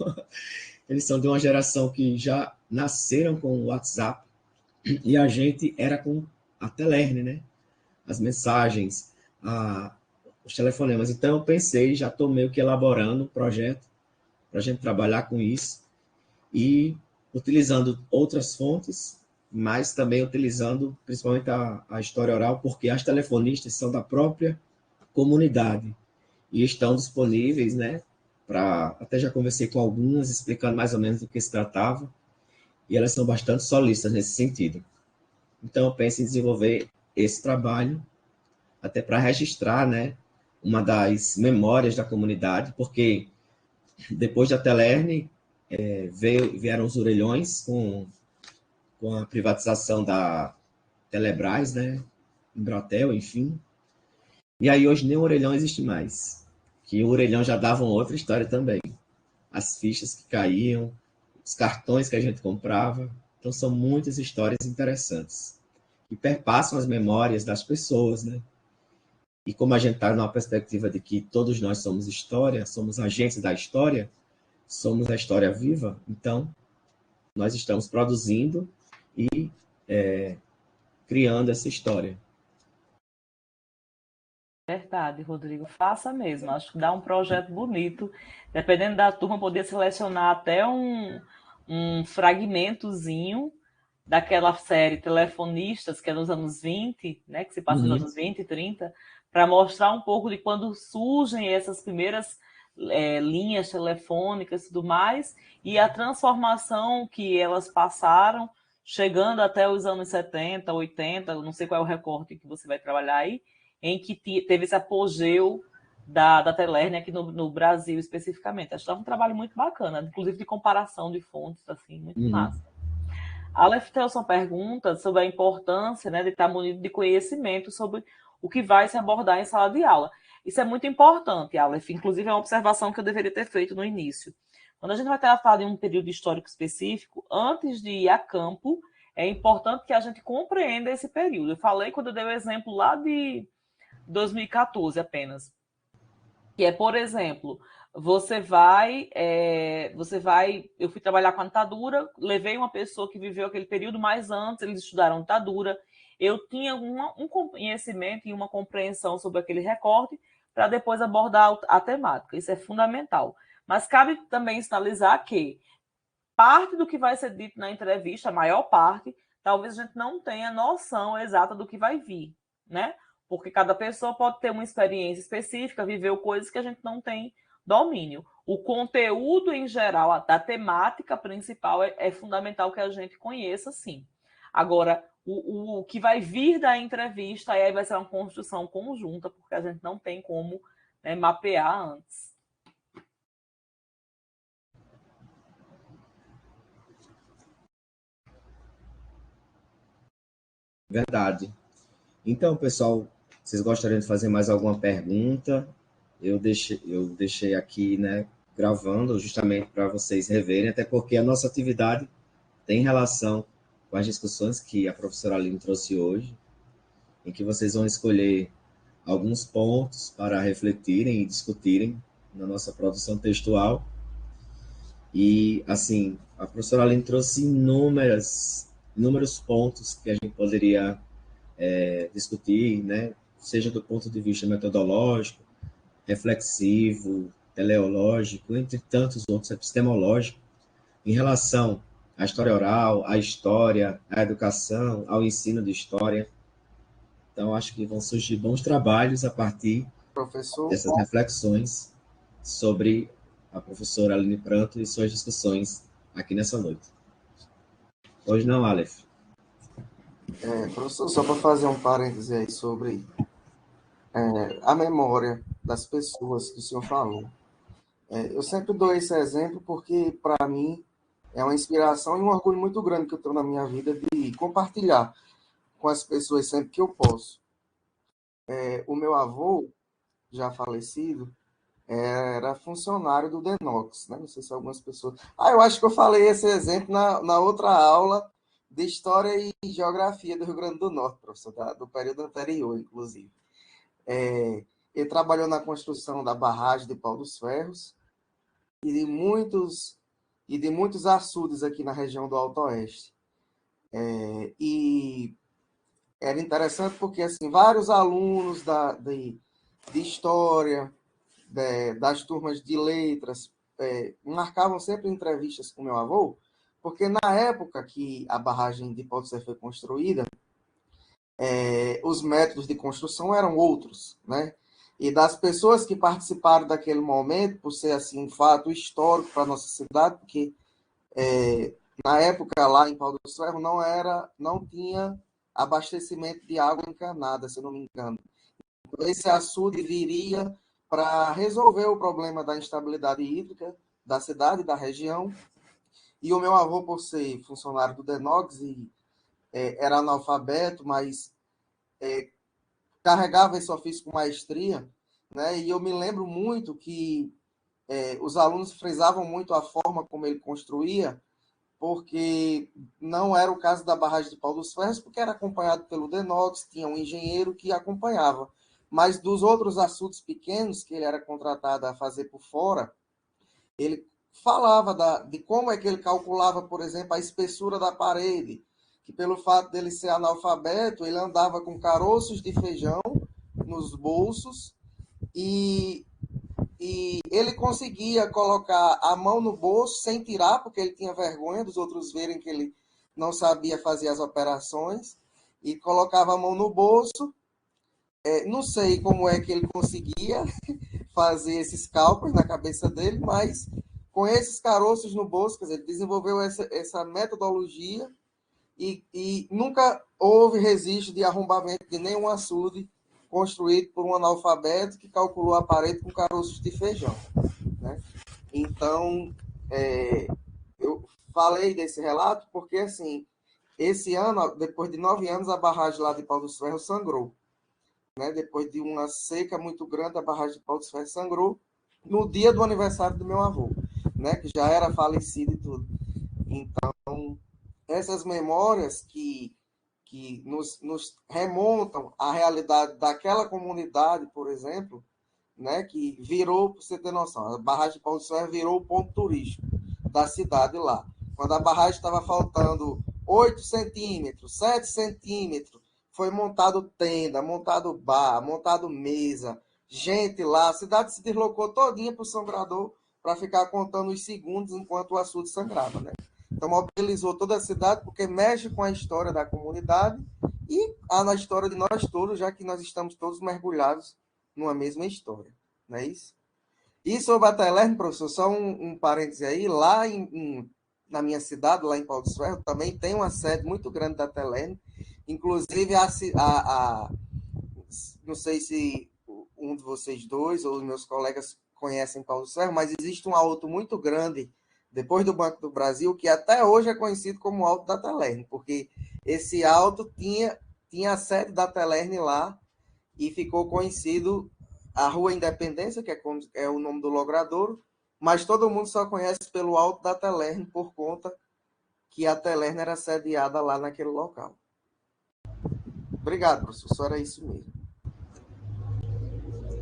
eles são de uma geração que já nasceram com o WhatsApp, e a gente era com a Telerm, né, as mensagens, os telefonemas. Então, eu pensei, já estou meio que elaborando um projeto para a gente trabalhar com isso, e utilizando outras fontes, mas também utilizando principalmente a história oral, porque as telefonistas são da própria comunidade e estão disponíveis, né? Até já conversei com algumas, explicando mais ou menos do que se tratava, e elas são bastante solistas nesse sentido. Então, eu penso em desenvolver esse trabalho, até para registrar, né? Uma das memórias da comunidade, porque depois da Telerne, vieram os orelhões com a privatização da Telebrás, né? Embratel, enfim. E aí hoje nem o orelhão existe mais. Que o orelhão já dava outra história também. As fichas que caíam, os cartões que a gente comprava. Então são muitas histórias interessantes. Que perpassam as memórias das pessoas, né? E como a gente está numa perspectiva de que todos nós somos história, somos agentes da história, somos a história viva, então nós estamos produzindo e criando essa história. Verdade, Rodrigo. Faça mesmo. Acho que dá um projeto bonito. Dependendo da turma, poder selecionar até um fragmentozinho daquela série Telefonistas, que é nos anos 20, né, que se passa nos anos 20 e 30, para mostrar um pouco de quando surgem essas primeiras linhas telefônicas e tudo mais, e a transformação que elas passaram, chegando até os anos 70, 80, não sei qual é o recorte que você vai trabalhar aí, em que teve esse apogeu da Telerne aqui no Brasil especificamente. Acho que é um trabalho muito bacana, inclusive de comparação de fontes, assim, muito massa. A Aleph Telson pergunta sobre a importância, né, de estar munido de conhecimento sobre o que vai se abordar em sala de aula. Isso é muito importante, Aleph. Inclusive, é uma observação que eu deveria ter feito no início. Quando a gente vai tratar de um período histórico específico, antes de ir a campo, é importante que a gente compreenda esse período. Eu falei quando eu dei o exemplo lá de 2014 apenas. Que é, por exemplo, eu fui trabalhar com a ditadura, levei uma pessoa que viveu aquele período, mas antes eles estudaram ditadura, eu tinha um conhecimento e uma compreensão sobre aquele recorte para depois abordar a temática. Isso é fundamental. Mas cabe também sinalizar que parte do que vai ser dito na entrevista, a maior parte, talvez a gente não tenha noção exata do que vai vir, né? Porque cada pessoa pode ter uma experiência específica, viveu coisas que a gente não tem domínio. O conteúdo em geral, da temática principal, é fundamental que a gente conheça, sim. Agora, o que vai vir da entrevista, aí vai ser uma construção conjunta, porque a gente não tem como, né, mapear antes. Verdade. Então, pessoal, vocês gostariam de fazer mais alguma pergunta? Eu deixei aqui, né, gravando justamente para vocês reverem, até porque a nossa atividade tem relação com as discussões que a professora Aline trouxe hoje, em que vocês vão escolher alguns pontos para refletirem e discutirem na nossa produção textual. E, assim, a professora Aline trouxe inúmeros pontos que a gente poderia discutir, né? Seja do ponto de vista metodológico, reflexivo, teleológico, entre tantos outros, epistemológico, em relação à história oral, à história, à educação, ao ensino de história. Então, acho que vão surgir bons trabalhos a partir dessas reflexões sobre a professora Aline Pranto e suas discussões aqui nessa noite. Hoje não, Aleph. Professor, só para fazer um parêntese aí sobre a memória das pessoas que o senhor falou. Eu sempre dou esse exemplo porque, para mim, é uma inspiração e um orgulho muito grande que eu tenho na minha vida de compartilhar com as pessoas sempre que eu posso. O meu avô, já falecido, era funcionário do Denox, né? Não sei se algumas pessoas... eu acho que eu falei esse exemplo na outra aula de História e Geografia do Rio Grande do Norte, professor, do período anterior, inclusive. Ele trabalhou na construção da barragem de Pau dos Ferros e de muitos açudes aqui na região do Alto Oeste. E era interessante porque assim, vários alunos de História, das turmas de letras, marcavam sempre entrevistas com meu avô, porque na época que a barragem de Pau do Ferro foi construída, os métodos de construção eram outros, né? E das pessoas que participaram daquele momento, por ser assim um fato histórico para a nossa cidade, porque na época lá em Pau do Ferro não tinha abastecimento de água encanada, se eu não me engano. Esse açude viria para resolver o problema da instabilidade hídrica da cidade, da região. E o meu avô, por ser funcionário do Denox, era analfabeto, mas carregava esse ofício com maestria, né? E eu me lembro muito que os alunos frisavam muito a forma como ele construía, porque não era o caso da barragem de Pau dos Ferros, porque era acompanhado pelo Denox, tinha um engenheiro que acompanhava. Mas dos outros açudes pequenos que ele era contratado a fazer por fora, ele falava de como é que ele calculava, por exemplo, a espessura da parede, que pelo fato dele ser analfabeto, ele andava com caroços de feijão nos bolsos e ele conseguia colocar a mão no bolso sem tirar, porque ele tinha vergonha dos outros verem que ele não sabia fazer as operações, e colocava a mão no bolso. Não sei como é que ele conseguia fazer esses cálculos na cabeça dele, mas com esses caroços no bolso, quer dizer, ele desenvolveu essa metodologia e nunca houve registro de arrombamento de nenhum açude construído por um analfabeto que calculou a parede com caroços de feijão, né? Então, eu falei desse relato porque, assim, esse ano, depois de 9 anos, a barragem lá de Pau dos Ferros sangrou, né? Depois de uma seca muito grande, a barragem de Pau dos Ferros sangrou no dia do aniversário do meu avô, né? Que já era falecido e tudo. Então, essas memórias que nos remontam à realidade daquela comunidade, por exemplo, né, que virou, para você ter noção, a barragem de Pau do Ferro virou o ponto turístico da cidade lá. Quando a barragem estava faltando 8 centímetros, 7 centímetros, foi montado tenda, montado bar, montado mesa, gente lá, a cidade se deslocou todinha para o sangrador para ficar contando os segundos enquanto o açude sangrava, né? Então, mobilizou toda a cidade, porque mexe com a história da comunidade e na história de nós todos, já que nós estamos todos mergulhados numa mesma história, não é isso? E sobre a Telerno, professor, só um parêntese aí, lá na minha cidade, lá em Pau dos Ferros, também tem uma sede muito grande da Telerno, inclusive não sei se um de vocês dois ou os meus colegas conhecem Pau dos Ferros, mas existe um alto muito grande depois do Banco do Brasil, que até hoje é conhecido como Alto da Telerno, porque esse alto tinha a sede da Telerno lá e ficou conhecido a Rua Independência, que é o nome do logradouro, mas todo mundo só conhece pelo Alto da Telerno por conta que a Telerno era sediada lá naquele local. Obrigado, professor, era isso mesmo.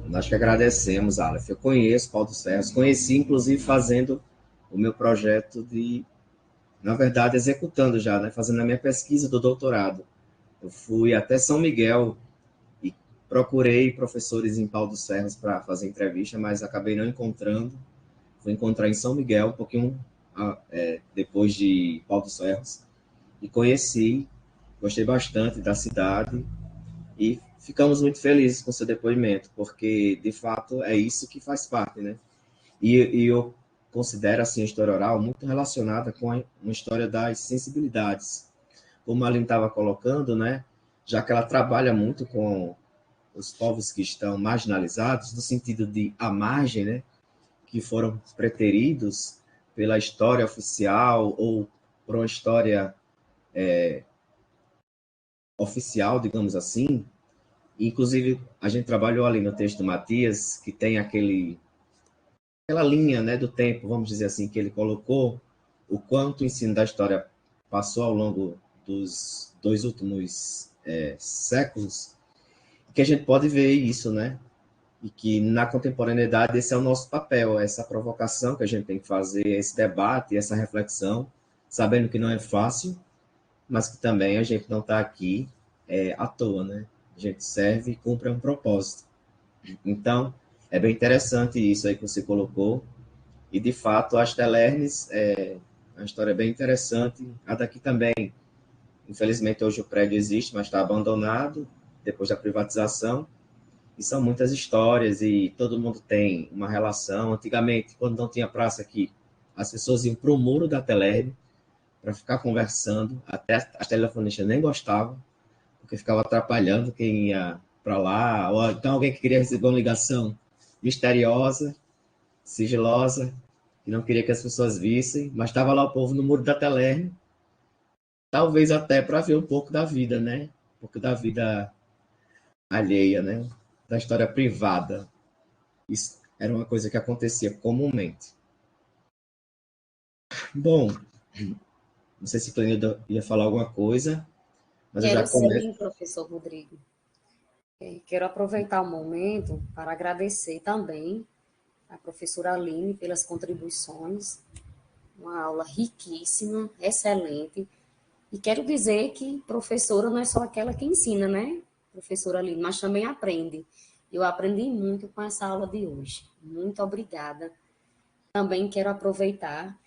Nós que agradecemos, Aleph. Eu conheço Pau dos Ferros, conheci inclusive fazendo o meu projeto na verdade, executando já, né, fazendo a minha pesquisa do doutorado. Eu fui até São Miguel e procurei professores em Pau dos Ferros para fazer entrevista, mas acabei não encontrando. Fui encontrar em São Miguel, um pouquinho depois de Pau dos Ferros, e conheci, gostei bastante da cidade e ficamos muito felizes com seu depoimento, porque de fato é isso que faz parte, né? E eu considero assim a história oral muito relacionada com uma história das sensibilidades, como a Aline estava colocando, né? Já que ela trabalha muito com os povos que estão marginalizados, no sentido de à margem, né? Que foram preteridos pela história oficial ou por uma história oficial, digamos assim. Inclusive, a gente trabalhou ali no texto do Matias, que tem aquela linha, né, do tempo, vamos dizer assim, que ele colocou o quanto o ensino da história passou ao longo dos 2 últimos séculos, que a gente pode ver isso, né? E que na contemporaneidade esse é o nosso papel, essa provocação que a gente tem que fazer, esse debate, essa reflexão, sabendo que não é fácil, mas que também a gente não está aqui à toa, né? A gente serve e cumpre um propósito. Então, é bem interessante isso aí que você colocou, e de fato, as Telernes uma história bem interessante. A daqui também, infelizmente, hoje o prédio existe, mas está abandonado depois da privatização. E são muitas histórias e todo mundo tem uma relação. Antigamente, quando não tinha praça aqui, as pessoas iam para o muro da Telerne para ficar conversando. Até as telefonistas nem gostavam, porque ficava atrapalhando quem ia para lá. Ou então alguém que queria receber uma ligação misteriosa, sigilosa, que não queria que as pessoas vissem, mas estava lá o povo no muro da Telerne, talvez até para ver um pouco da vida, né? Um pouco da vida alheia, né? Da história privada. Isso era uma coisa que acontecia comumente. Bom, não sei se Clenilda ia falar alguma coisa, mas eu já Quero começo. sim, professor Rodrigo. Quero aproveitar o momento para agradecer também à professora Aline pelas contribuições. Uma aula riquíssima, excelente. E quero dizer que professora não é só aquela que ensina, né, professora Aline, mas também aprende. Eu aprendi muito com essa aula de hoje. Muito obrigada. Também quero aproveitar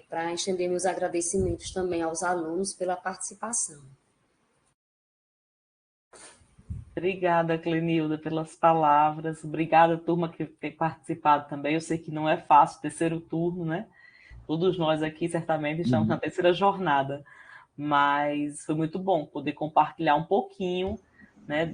para estender meus agradecimentos também aos alunos pela participação. Obrigada, Clenilda, pelas palavras. Obrigada, turma, que tem participado também. Eu sei que não é fácil, terceiro turno, né? Todos nós aqui certamente estamos na terceira jornada, mas foi muito bom poder compartilhar um pouquinho, né,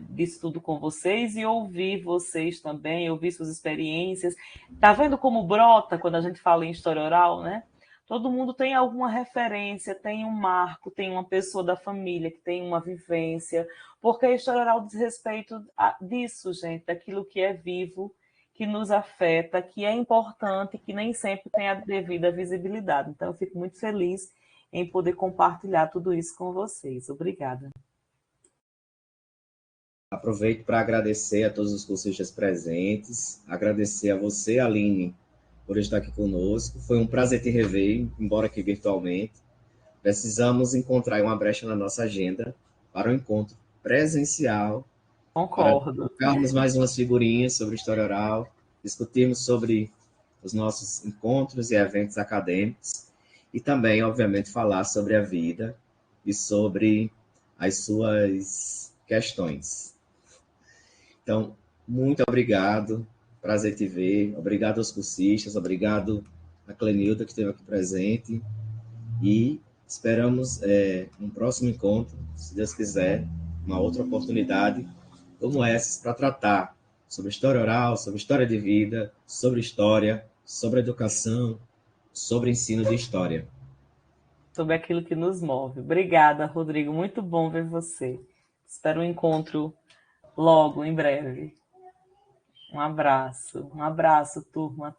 disso tudo com vocês e ouvir vocês também, ouvir suas experiências. Tá vendo como brota quando a gente fala em história oral, né? Todo mundo tem alguma referência, tem um marco, tem uma pessoa da família que tem uma vivência, porque a história oral diz respeito disso, gente, daquilo que é vivo, que nos afeta, que é importante, que nem sempre tem a devida visibilidade. Então, eu fico muito feliz em poder compartilhar tudo isso com vocês. Obrigada. Aproveito para agradecer a todos os cursistas presentes, agradecer a você, Aline, por estar aqui conosco. Foi um prazer te rever, embora aqui virtualmente. Precisamos encontrar uma brecha na nossa agenda para um encontro presencial. Concordo. Para trocarmos mais umas figurinhas sobre história oral, discutirmos sobre os nossos encontros e eventos acadêmicos e também, obviamente, falar sobre a vida e sobre as suas questões. Então, muito obrigado, prazer te ver, obrigado aos cursistas, obrigado a Clenilda que esteve aqui presente e esperamos um próximo encontro, se Deus quiser, uma outra oportunidade como essas para tratar sobre história oral, sobre história de vida, sobre história, sobre educação, sobre ensino de história. Sobre aquilo que nos move. Obrigada, Rodrigo. Muito bom ver você. Espero um encontro logo, em breve. Um abraço, turma.